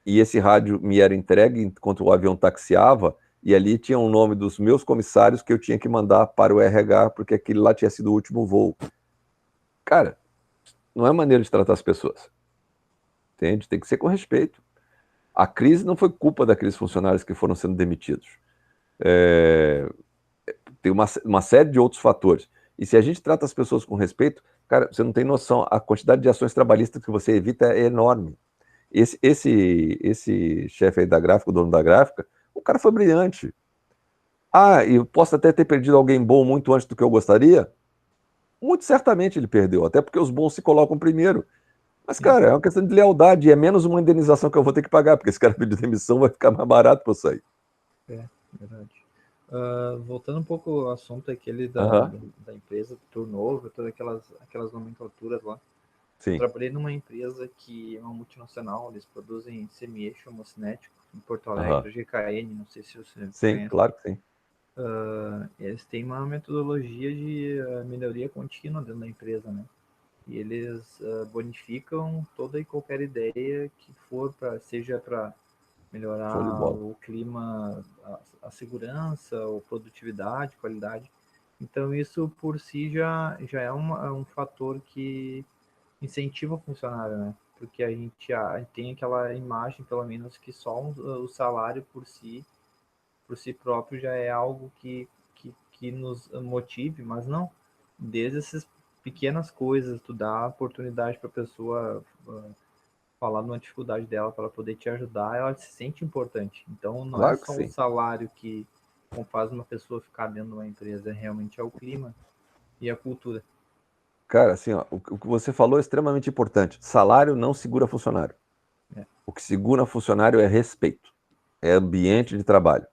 e esse rádio me era entregue enquanto o avião taxiava, e ali tinha o nome dos meus comissários que eu tinha que mandar para o RH, porque aquele lá tinha sido o último voo. Cara, não é maneira de tratar as pessoas. Entende? Tem que ser com respeito. A crise não foi culpa daqueles funcionários que foram sendo demitidos. Tem uma série de outros fatores. E se a gente trata as pessoas com respeito, cara, você não tem noção, a quantidade de ações trabalhistas que você evita é enorme. Esse chefe aí da gráfica, o dono da gráfica, o cara foi brilhante. E eu posso até ter perdido alguém bom muito antes do que eu gostaria? Muito certamente ele perdeu, até porque os bons se colocam primeiro. Mas, cara, é uma questão de lealdade, e é menos uma indenização que eu vou ter que pagar, porque esse cara pediu demissão, vai ficar mais barato para eu sair. Verdade. Voltando um pouco ao assunto aquele da empresa, do turnover, todas aquelas nomenclaturas lá. Sim. Eu trabalhei numa empresa que é uma multinacional, eles produzem semi-eixo homocinético em Porto Alegre, GKN, não sei se você conhece. Claro que sim. Eles têm uma metodologia de melhoria contínua dentro da empresa, né? E eles bonificam toda e qualquer ideia que for, seja para melhorar o clima, a segurança, a produtividade, qualidade. Então, isso por si já é um fator que incentiva o funcionário, né? Porque a gente tem aquela imagem, pelo menos, que só o salário por si próprio já é algo que nos motive, mas não. desde essas pequenas coisas, tu dá oportunidade para a pessoa falar de uma dificuldade dela para ela poder te ajudar, ela se sente importante. Então, não é Claro que só um sim. salário que faz uma pessoa ficar dentro de uma empresa, realmente é o clima e a cultura. Cara, assim, ó, o que você falou é extremamente importante. Salário não segura funcionário. É. O que segura funcionário é respeito, é ambiente de trabalho.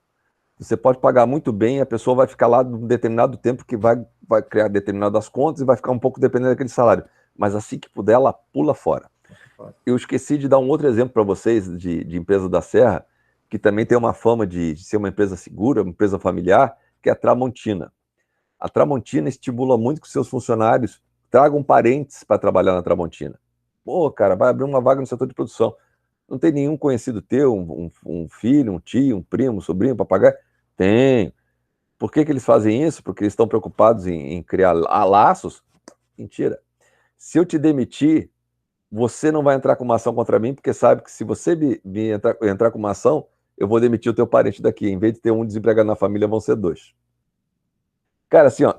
Você pode pagar muito bem e a pessoa vai ficar lá um determinado tempo que vai criar determinadas contas e vai ficar um pouco dependendo daquele salário. Mas assim que puder, ela pula fora. Eu esqueci de dar um outro exemplo para vocês de empresa da Serra, que também tem uma fama de ser uma empresa segura, uma empresa familiar, que é a Tramontina. A Tramontina estimula muito que seus funcionários tragam parentes para trabalhar na Tramontina. Pô, cara, vai abrir uma vaga no setor de produção. Não tem nenhum conhecido teu, um filho, um tio, um primo, um sobrinho, papagaio? Tem. Por que eles fazem isso? Porque eles estão preocupados em criar laços? Mentira. Se eu te demitir, você não vai entrar com uma ação contra mim, porque sabe que se você me entrar com uma ação, eu vou demitir o teu parente daqui. Em vez de ter um desempregado na família, vão ser 2. Cara, assim, ó,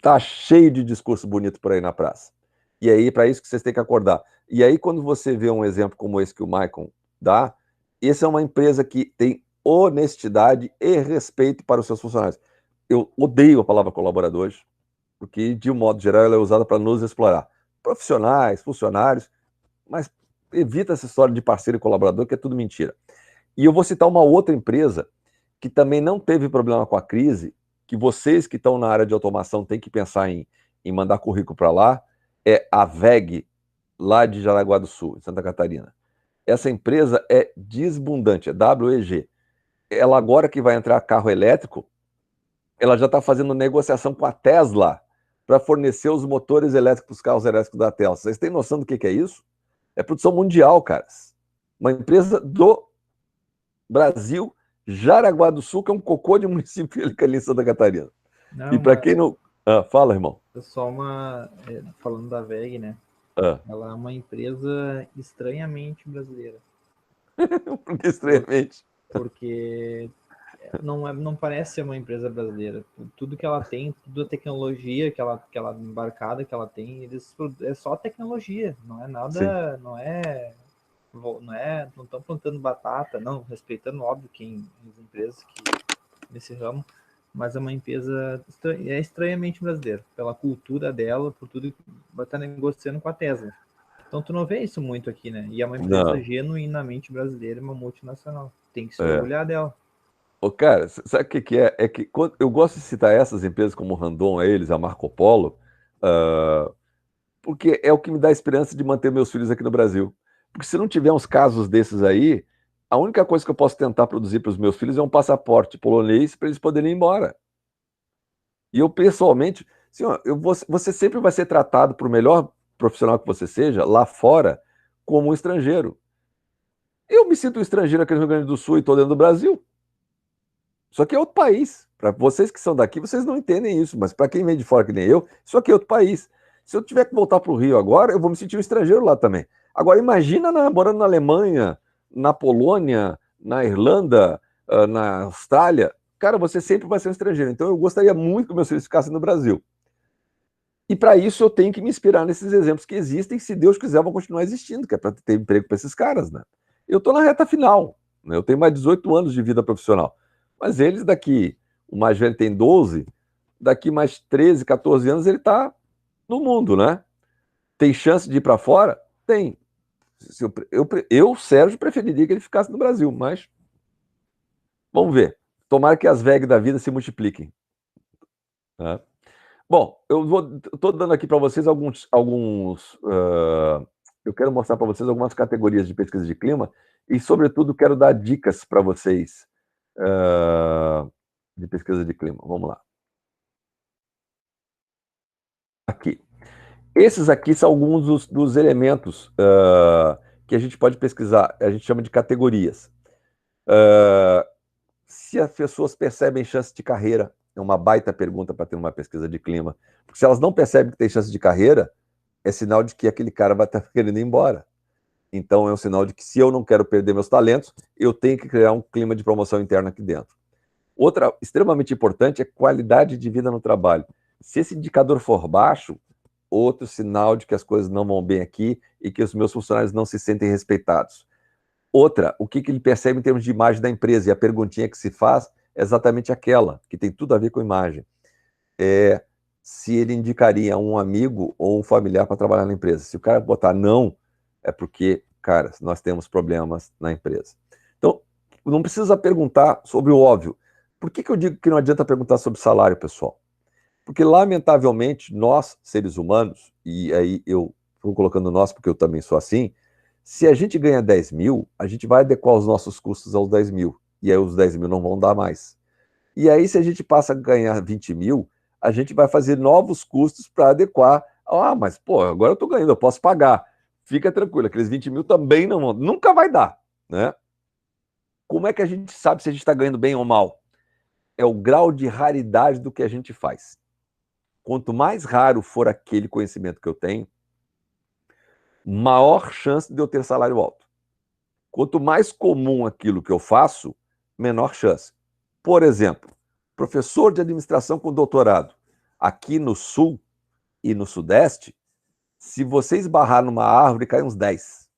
tá cheio de discurso bonito por aí na praça. E aí, para isso que vocês têm que acordar. E aí, quando você vê um exemplo como esse que o Maicon dá, essa é uma empresa que tem honestidade e respeito para os seus funcionários. Eu odeio a palavra colaboradores, porque, de um modo geral, ela é usada para nos explorar. Profissionais, funcionários, mas evita essa história de parceiro e colaborador, que é tudo mentira. E eu vou citar uma outra empresa que também não teve problema com a crise, que vocês que estão na área de automação têm que pensar em mandar currículo para lá, é a VEG, lá de Jaraguá do Sul, em Santa Catarina. Essa empresa é desbundante, é WEG. Ela agora que vai entrar carro elétrico, ela já está fazendo negociação com a Tesla para fornecer os motores elétricos para os carros elétricos da Tesla. Vocês têm noção do que é isso? É produção mundial, caras. Uma empresa do Brasil, Jaraguá do Sul, que é um cocô de município ali em Santa Catarina. Não, E para quem não... fala, irmão. Só falando da VEG, né? Ela é uma empresa estranhamente brasileira. Por que estranhamente? Porque não parece ser uma empresa brasileira. Tudo que ela tem, toda a tecnologia que ela embarcada que ela tem, é só tecnologia, não é nada, sim. Não estão plantando batata, não, respeitando, óbvio, as empresas que nesse ramo, mas é uma empresa estranhamente brasileira, pela cultura dela, por tudo que vai estar negociando com a Tesla. Então tu não vê isso muito aqui, né? E é uma empresa genuinamente brasileira, uma multinacional. Tem que se orgulhar dela. Ô, cara, sabe o que é? É que eu gosto de citar essas empresas como Randon, a Marco Polo, porque é o que me dá esperança de manter meus filhos aqui no Brasil. Porque se não tiver uns casos desses aí, a única coisa que eu posso tentar produzir para os meus filhos é um passaporte polonês para eles poderem ir embora. E eu, pessoalmente, assim, ó, você sempre vai ser tratado, por melhor profissional que você seja, lá fora, como um estrangeiro. Eu me sinto um estrangeiro aqui no Rio Grande do Sul e estou dentro do Brasil. Isso aqui é outro país. Para vocês que são daqui, vocês não entendem isso, mas para quem vem de fora que nem eu, isso aqui é outro país. Se eu tiver que voltar para o Rio agora, eu vou me sentir um estrangeiro lá também. Agora, imagina morando na Alemanha, na Polônia, na Irlanda, na Austrália. Cara, você sempre vai ser um estrangeiro. Então, eu gostaria muito que meus filhos ficassem no Brasil. E para isso, eu tenho que me inspirar nesses exemplos que existem. Se Deus quiser, vão continuar existindo, que é para ter emprego para esses caras, né? Eu estou na reta final, né? Eu tenho mais 18 anos de vida profissional. Mas eles daqui, o mais velho tem 12, daqui mais 13, 14 anos ele está no mundo, né? Tem chance de ir para fora? Tem. Eu, Sérgio, preferiria que ele ficasse no Brasil, mas vamos ver. Tomara que as VEG da vida se multipliquem. Né? Bom, eu estou dando aqui para vocês eu quero mostrar para vocês algumas categorias de pesquisa de clima e, sobretudo, quero dar dicas para vocês de pesquisa de clima. Vamos lá. Aqui. Esses aqui são alguns dos elementos que a gente pode pesquisar. A gente chama de categorias. Se as pessoas percebem chance de carreira, é uma baita pergunta para ter uma pesquisa de clima. Porque se elas não percebem que tem chance de carreira, é sinal de que aquele cara vai estar querendo ir embora. Então é um sinal de que se eu não quero perder meus talentos, eu tenho que criar um clima de promoção interna aqui dentro. Outra extremamente importante é qualidade de vida no trabalho. Se esse indicador for baixo, outro sinal de que as coisas não vão bem aqui e que os meus funcionários não se sentem respeitados. Outra, o que ele percebe em termos de imagem da empresa? E a perguntinha que se faz é exatamente aquela, que tem tudo a ver com imagem. É se ele indicaria um amigo ou um familiar para trabalhar na empresa. Se o cara botar não, é porque, cara, nós temos problemas na empresa. Então, não precisa perguntar sobre o óbvio. Por que eu digo que não adianta perguntar sobre salário, pessoal? Porque, lamentavelmente, nós, seres humanos, e aí eu estou colocando nós porque eu também sou assim, se a gente ganha 10 mil, a gente vai adequar os nossos custos aos 10 mil. E aí os 10 mil não vão dar mais. E aí, se a gente passa a ganhar 20 mil, a gente vai fazer novos custos para adequar. Ah, mas, pô, agora eu estou ganhando, eu posso pagar. Fica tranquilo, aqueles 20 mil também não vão, nunca vai dar, né? Como é que a gente sabe se a gente está ganhando bem ou mal? É o grau de raridade do que a gente faz. Quanto mais raro for aquele conhecimento que eu tenho, maior chance de eu ter salário alto. Quanto mais comum aquilo que eu faço, menor chance. Por exemplo, professor de administração com doutorado. Aqui no Sul e no Sudeste, se você esbarrar numa árvore, cai uns 10.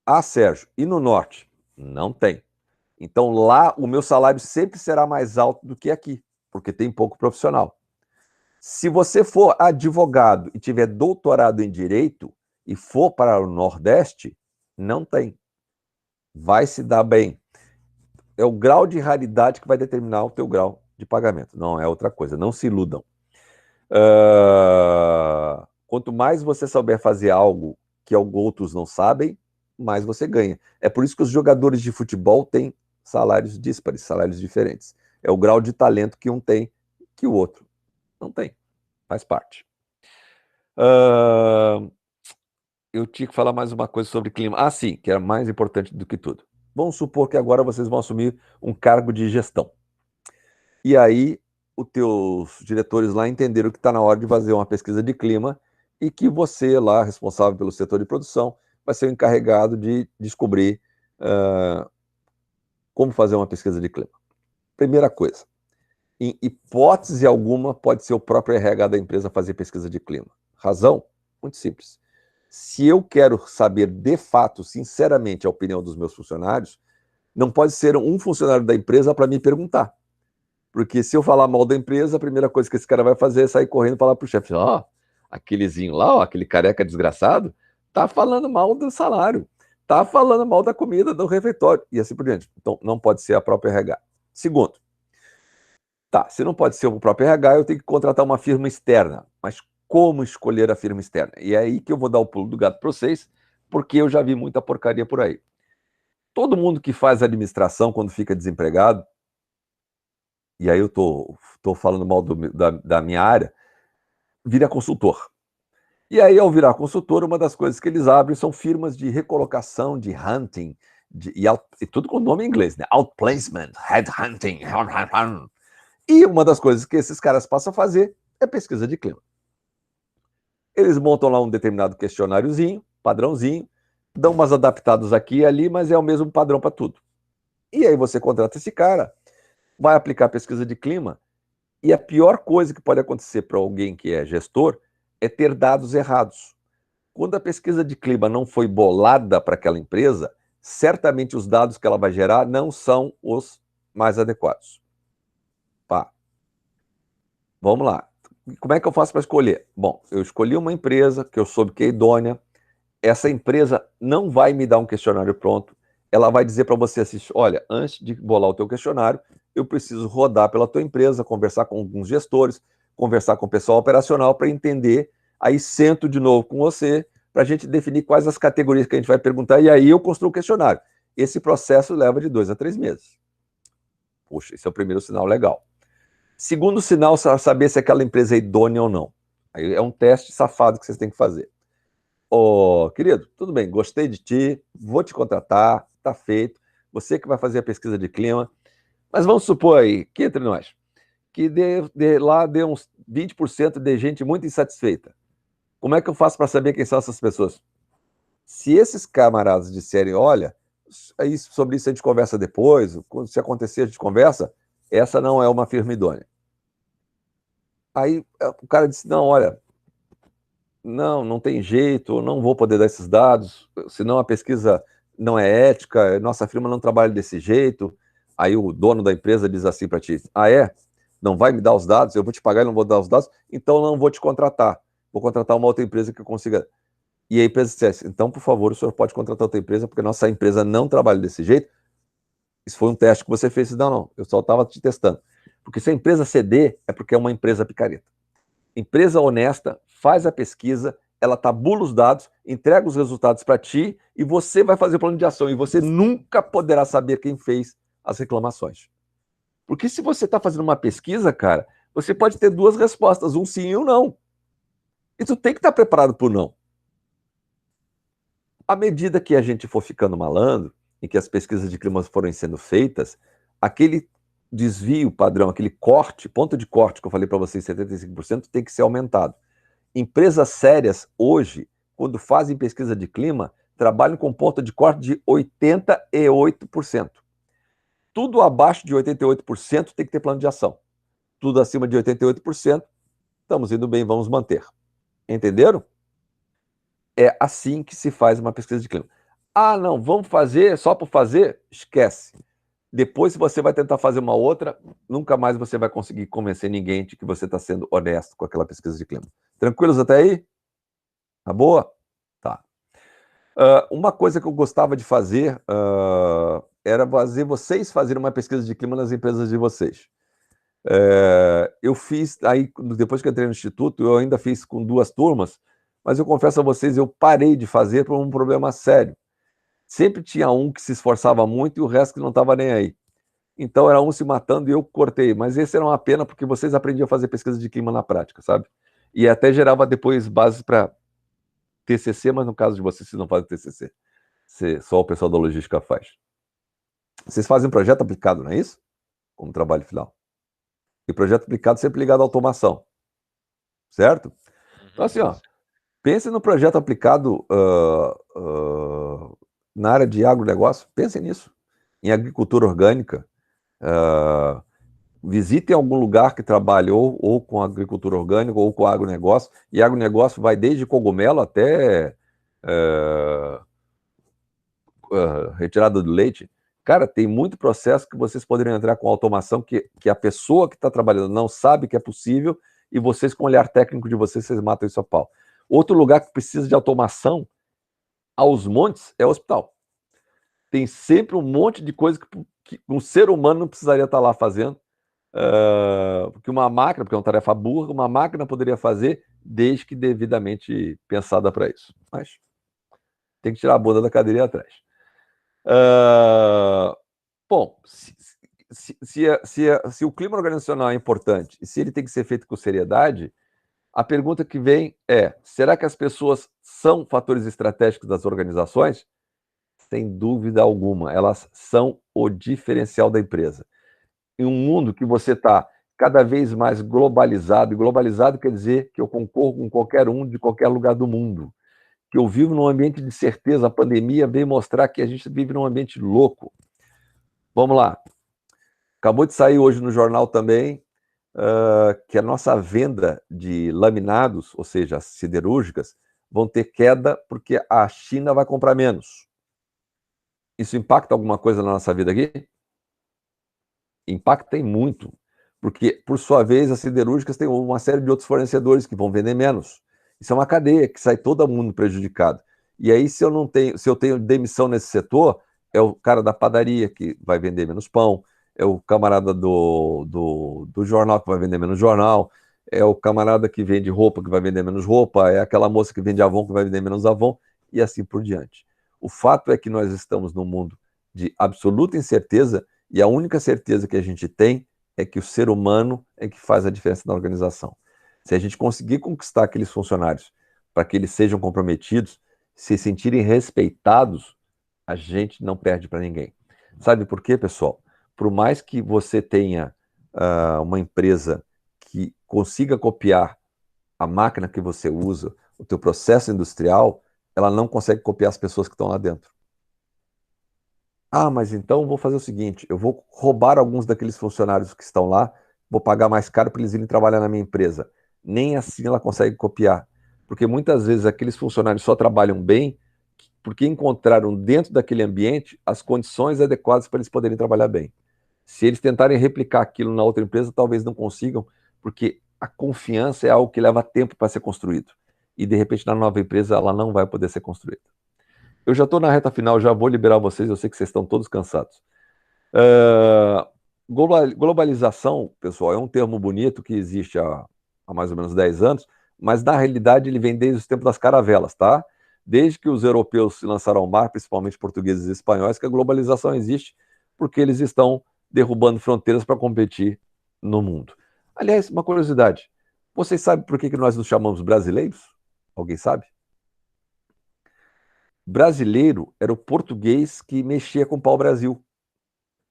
Ah, Sérgio, e no Norte? Não tem. Então lá o meu salário sempre será mais alto do que aqui, porque tem pouco profissional. Se você for advogado e tiver doutorado em Direito e for para o Nordeste, não tem. Vai se dar bem. É o grau de raridade que vai determinar o teu grau de pagamento. Não é outra coisa. Não se iludam. Quanto mais você souber fazer algo que outros não sabem, mais você ganha. É por isso que os jogadores de futebol têm salários díspares, salários diferentes. É o grau de talento que um tem que o outro não tem. Faz parte. Eu tinha que falar mais uma coisa sobre clima. Ah, sim, que era mais importante do que tudo. Vamos supor que agora vocês vão assumir um cargo de gestão. E aí, os teus diretores lá entenderam que está na hora de fazer uma pesquisa de clima e que você lá, responsável pelo setor de produção, vai ser o encarregado de descobrir como fazer uma pesquisa de clima. Primeira coisa, em hipótese alguma, pode ser o próprio RH da empresa fazer pesquisa de clima. Razão? Muito simples. Se eu quero saber de fato, sinceramente, a opinião dos meus funcionários, não pode ser um funcionário da empresa para me perguntar. Porque se eu falar mal da empresa, a primeira coisa que esse cara vai fazer é sair correndo e falar para o chefe, ó, aquelezinho lá, ó, aquele careca desgraçado, tá falando mal do salário, tá falando mal da comida do refeitório, e assim por diante. Então, não pode ser a própria RH. Segundo, tá, se não pode ser o próprio RH, eu tenho que contratar uma firma externa. Mas como escolher a firma externa? E é aí que eu vou dar o pulo do gato para vocês, porque eu já vi muita porcaria por aí. Todo mundo que faz administração quando fica desempregado, e aí eu tô falando mal da minha área, vira consultor. E aí, ao virar consultor, uma das coisas que eles abrem são firmas de recolocação, de hunting, e tudo com nome em inglês, né? Outplacement, headhunting. E uma das coisas que esses caras passam a fazer é pesquisa de clima. Eles montam lá um determinado questionáriozinho, padrãozinho, dão umas adaptadas aqui e ali, mas é o mesmo padrão para tudo. E aí você contrata esse cara, vai aplicar pesquisa de clima, e a pior coisa que pode acontecer para alguém que é gestor é ter dados errados. Quando a pesquisa de clima não foi bolada para aquela empresa, certamente os dados que ela vai gerar não são os mais adequados. Pá. Vamos lá. Como é que eu faço para escolher? Bom, eu escolhi uma empresa que eu soube que é idônea. Essa empresa não vai me dar um questionário pronto. Ela vai dizer para você assim, olha, antes de bolar o teu questionário, eu preciso rodar pela tua empresa, conversar com alguns gestores, conversar com o pessoal operacional para entender. Aí sento de novo com você para a gente definir quais as categorias que a gente vai perguntar e aí eu construo o questionário. Esse processo leva de 2 a 3 meses. Puxa, esse é o primeiro sinal legal. Segundo sinal, saber se aquela empresa é idônea ou não. Aí é um teste safado que vocês têm que fazer. Ô, querido, tudo bem, gostei de ti, vou te contratar, tá feito. Você que vai fazer a pesquisa de clima. Mas vamos supor aí, que entre nós, que lá dê uns 20% de gente muito insatisfeita. Como é que eu faço para saber quem são essas pessoas? Se esses camaradas disserem, olha, sobre isso a gente conversa depois, se acontecer a gente conversa, essa não é uma firma idônea. Aí o cara disse, não, olha, não tem jeito, eu não vou poder dar esses dados, senão a pesquisa não é ética, nossa firma não trabalha desse jeito. Aí o dono da empresa diz assim para ti, não vai me dar os dados, eu vou te pagar e não vou dar os dados, então não vou te contratar, vou contratar uma outra empresa que consiga. E a empresa disse, então, por favor, o senhor pode contratar outra empresa, porque nossa empresa não trabalha desse jeito. Isso foi um teste que você fez. Não, eu só estava te testando. Porque se a empresa ceder, é porque é uma empresa picareta. Empresa honesta, faz a pesquisa, ela tabula os dados, entrega os resultados para ti e você vai fazer o plano de ação. E você nunca poderá saber quem fez as reclamações. Porque se você está fazendo uma pesquisa, cara, você pode ter duas respostas, um sim e um não. E tu tem que estar preparado para o não. À medida que a gente for ficando malandro, e que as pesquisas de clima foram sendo feitas, aquele desvio padrão, aquele corte, ponto de corte que eu falei para vocês, 75%, tem que ser aumentado. Empresas sérias, hoje, quando fazem pesquisa de clima, trabalham com ponto de corte de 88%. Tudo abaixo de 88% tem que ter plano de ação. Tudo acima de 88%, estamos indo bem, vamos manter. Entenderam? É assim que se faz uma pesquisa de clima. Não, vamos fazer só por fazer? Esquece. Depois, se você vai tentar fazer uma outra, nunca mais você vai conseguir convencer ninguém de que você está sendo honesto com aquela pesquisa de clima. Tranquilos até aí? Tá boa? Tá. Uma coisa que eu gostava de fazer era fazer vocês fazerem uma pesquisa de clima nas empresas de vocês. Eu fiz, aí depois que eu entrei no Instituto, eu ainda fiz com 2 turmas, mas eu confesso a vocês, eu parei de fazer por um problema sério. Sempre tinha um que se esforçava muito e o resto que não estava nem aí. Então era um se matando e eu cortei. Mas esse era uma pena porque vocês aprendiam a fazer pesquisa de clima na prática, sabe? E até gerava depois bases para TCC, mas no caso de vocês não fazem TCC. Só o pessoal da logística faz. Vocês fazem projeto aplicado, não é isso? Como trabalho final. E projeto aplicado sempre ligado à automação. Certo? Então assim, pense no projeto aplicado na área de agronegócio, pensem nisso, em agricultura orgânica, visitem algum lugar que trabalhe ou com agricultura orgânica ou com agronegócio, e agronegócio vai desde cogumelo até retirada do leite. Cara, tem muito processo que vocês poderiam entrar com automação que a pessoa que está trabalhando não sabe que é possível, e vocês, com o olhar técnico de vocês matam isso a pau. Outro lugar que precisa de automação aos montes é o hospital. Tem sempre um monte de coisa que um ser humano não precisaria estar lá fazendo, porque uma máquina, porque é uma tarefa burra, uma máquina poderia fazer desde que devidamente pensada para isso. Mas tem que tirar a bunda da cadeira e ir atrás. Bom, se o clima organizacional é importante e se ele tem que ser feito com seriedade, a pergunta que vem é: será que as pessoas são fatores estratégicos das organizações? Sem dúvida alguma, elas são o diferencial da empresa. Em um mundo que você está cada vez mais globalizado, e globalizado quer dizer que eu concorro com qualquer um de qualquer lugar do mundo, que eu vivo num ambiente de certeza. A pandemia veio mostrar que a gente vive num ambiente louco. Vamos lá. Acabou de sair hoje no jornal também que a nossa venda de laminados, ou seja, as siderúrgicas, vão ter queda porque a China vai comprar menos. Isso impacta alguma coisa na nossa vida aqui? Impacta em muito, porque, por sua vez, as siderúrgicas têm uma série de outros fornecedores que vão vender menos. Isso é uma cadeia que sai todo mundo prejudicado. E aí, se eu tenho demissão nesse setor, é o cara da padaria que vai vender menos pão, é o camarada do jornal que vai vender menos jornal, é o camarada que vende roupa que vai vender menos roupa, é aquela moça que vende Avon que vai vender menos Avon, e assim por diante. O fato é que nós estamos num mundo de absoluta incerteza, e a única certeza que a gente tem é que o ser humano é que faz a diferença na organização. Se a gente conseguir conquistar aqueles funcionários para que eles sejam comprometidos, se sentirem respeitados, a gente não perde para ninguém. Sabe por quê, pessoal? Por mais que você tenha uma empresa que consiga copiar a máquina que você usa, o teu processo industrial, ela não consegue copiar as pessoas que estão lá dentro. Mas então vou fazer o seguinte, eu vou roubar alguns daqueles funcionários que estão lá, vou pagar mais caro para eles irem trabalhar na minha empresa. Nem assim ela consegue copiar. Porque muitas vezes aqueles funcionários só trabalham bem porque encontraram dentro daquele ambiente as condições adequadas para eles poderem trabalhar bem. Se eles tentarem replicar aquilo na outra empresa, talvez não consigam, porque a confiança é algo que leva tempo para ser construído. E, de repente, na nova empresa, ela não vai poder ser construída. Eu já estou na reta final, já vou liberar vocês, eu sei que vocês estão todos cansados. Globalização, pessoal, é um termo bonito que existe há mais ou menos 10 anos, mas, na realidade, ele vem desde os tempos das caravelas, tá? Desde que os europeus se lançaram ao mar, principalmente portugueses e espanhóis, que a globalização existe, porque eles estão derrubando fronteiras para competir no mundo. Aliás, uma curiosidade, vocês sabem por que nós nos chamamos brasileiros? Alguém sabe? Brasileiro era o português que mexia com o pau-brasil,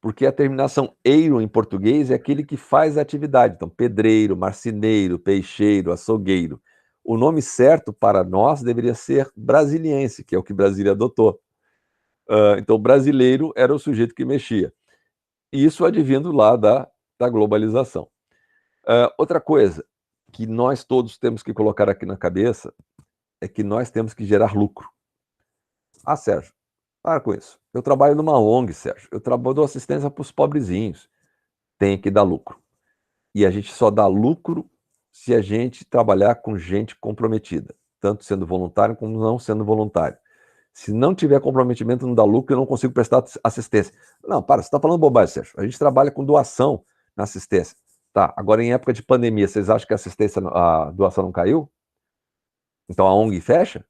porque a terminação eiro em português é aquele que faz a atividade. Então, pedreiro, marceneiro, peixeiro, açougueiro. O nome certo para nós deveria ser brasiliense, que é o que Brasília adotou. Então, brasileiro era o sujeito que mexia. Isso advindo lá da globalização. Outra coisa que nós todos temos que colocar aqui na cabeça é que nós temos que gerar lucro. Ah, Sérgio, para com isso. Eu trabalho numa ONG, Sérgio. Eu dou assistência para os pobrezinhos. Tem que dar lucro. E a gente só dá lucro se a gente trabalhar com gente comprometida, tanto sendo voluntário como não sendo voluntário. Se não tiver comprometimento, não dá lucro, eu não consigo prestar assistência. Não, para, você está falando bobagem, Sérgio. A gente trabalha com doação na assistência. Tá, agora em época de pandemia, vocês acham que a doação não caiu? Então a ONG fecha?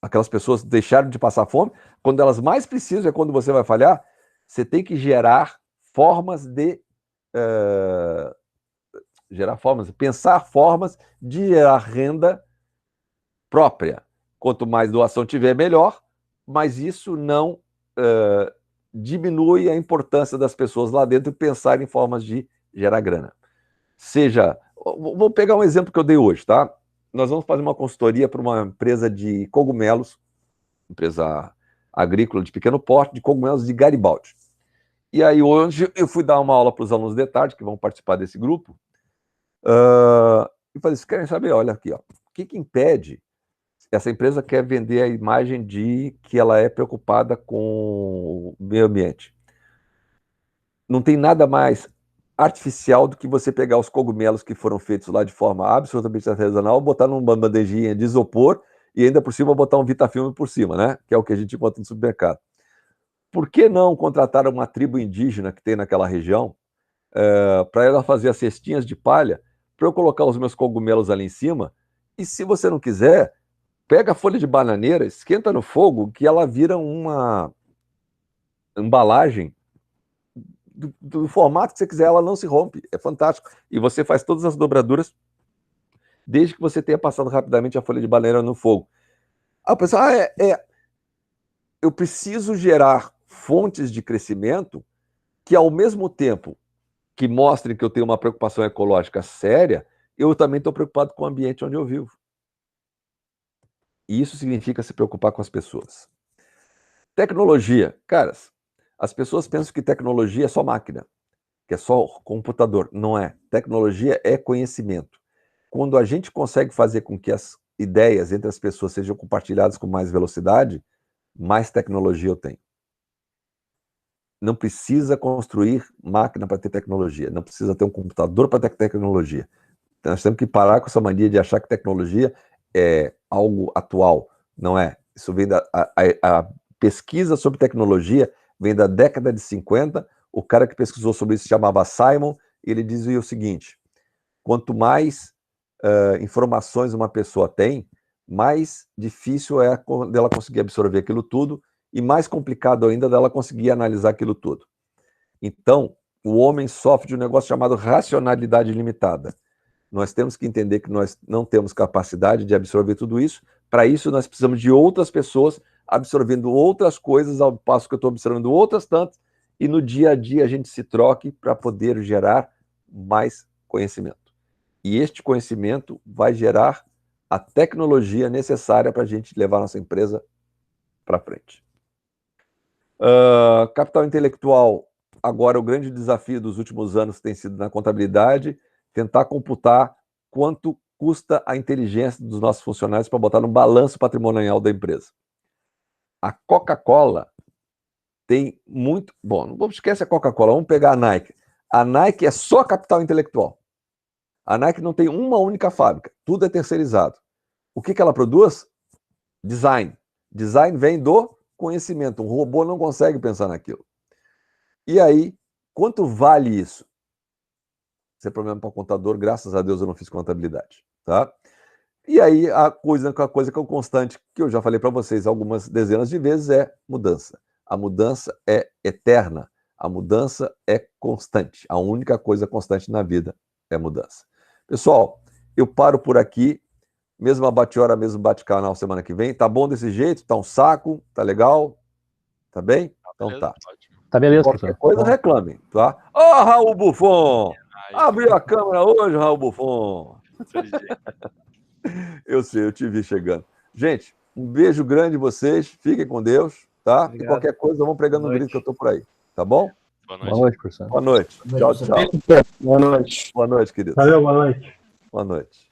Aquelas pessoas deixaram de passar fome? Quando elas mais precisam é quando você vai falhar? Você tem que gerar formas de... pensar formas de gerar renda própria. Quanto mais doação tiver, melhor, mas isso não diminui a importância das pessoas lá dentro e pensar em formas de gerar grana. Vou pegar um exemplo que eu dei hoje, tá? Nós vamos fazer uma consultoria para uma empresa de cogumelos, empresa agrícola de pequeno porte, de cogumelos de Garibaldi. E aí hoje eu fui dar uma aula para os alunos de tarde, que vão participar desse grupo, e falei, vocês querem saber? Olha aqui, ó, o que impede? Essa empresa quer vender a imagem de que ela é preocupada com o meio ambiente. Não tem nada mais artificial do que você pegar os cogumelos que foram feitos lá de forma absolutamente artesanal, botar numa bandejinha de isopor e ainda por cima botar um Vitafilme por cima, né? Que é o que a gente encontra no supermercado. Por que não contratar uma tribo indígena que tem naquela região para ela fazer as cestinhas de palha, para eu colocar os meus cogumelos ali em cima? E se você não quiser, pega a folha de bananeira, esquenta no fogo, que ela vira uma embalagem do formato que você quiser, ela não se rompe, é fantástico. E você faz todas as dobraduras, desde que você tenha passado rapidamente a folha de bananeira no fogo. Ah, o pessoal, eu preciso gerar fontes de crescimento que, ao mesmo tempo que mostrem que eu tenho uma preocupação ecológica séria, eu também estou preocupado com o ambiente onde eu vivo. E isso significa se preocupar com as pessoas. Tecnologia. Caras, as pessoas pensam que tecnologia é só máquina, que é só computador. Não é. Tecnologia é conhecimento. Quando a gente consegue fazer com que as ideias entre as pessoas sejam compartilhadas com mais velocidade, mais tecnologia eu tenho. Não precisa construir máquina para ter tecnologia. Não precisa ter um computador para ter tecnologia. Então, nós temos que parar com essa mania de achar que tecnologia é algo atual. Não é. Isso vem a pesquisa sobre tecnologia vem da década de 50. O cara que pesquisou sobre isso se chamava Simon, e ele dizia o seguinte: quanto mais informações uma pessoa tem, mais difícil é dela conseguir absorver aquilo tudo e mais complicado ainda dela conseguir analisar aquilo tudo. Então, o homem sofre de um negócio chamado racionalidade limitada. Nós temos que entender que nós não temos capacidade de absorver tudo isso. Para isso, nós precisamos de outras pessoas absorvendo outras coisas, ao passo que eu estou absorvendo outras tantas, e no dia a dia a gente se troque para poder gerar mais conhecimento. E este conhecimento vai gerar a tecnologia necessária para a gente levar nossa empresa para frente. Capital intelectual, agora o grande desafio dos últimos anos tem sido na contabilidade, tentar computar quanto custa a inteligência dos nossos funcionários para botar no balanço patrimonial da empresa. A Coca-Cola tem muito... Bom, não vamos esquecer a Coca-Cola, vamos pegar a Nike. A Nike é só capital intelectual. A Nike não tem uma única fábrica, tudo é terceirizado. O que ela produz? Design. Design vem do conhecimento. Um robô não consegue pensar naquilo. E aí, quanto vale isso? Isso é problema para o contador, graças a Deus eu não fiz contabilidade. Tá? E aí, a coisa que é o constante, que eu já falei para vocês algumas dezenas de vezes, é mudança. A mudança é eterna. A mudança é constante. A única coisa constante na vida é mudança. Pessoal, eu paro por aqui. Mesma bate-hora, mesmo bate-canal semana que vem. Tá bom desse jeito? Tá um saco? Tá legal? Tá bem? Então tá. Tá beleza, qualquer coisa reclamem, tá? Ó, Raul Buffon! Abriu a câmera hoje, Raul Buffon. Eu sei, eu te vi chegando. Gente, um beijo grande em vocês. Fiquem com Deus, tá? Obrigado. E qualquer coisa, vamos pregando no grito que eu tô por aí. Tá bom? Boa noite, professor. Boa noite. Tchau, tchau. Boa noite. Boa noite, querido. Valeu, boa noite. Boa noite.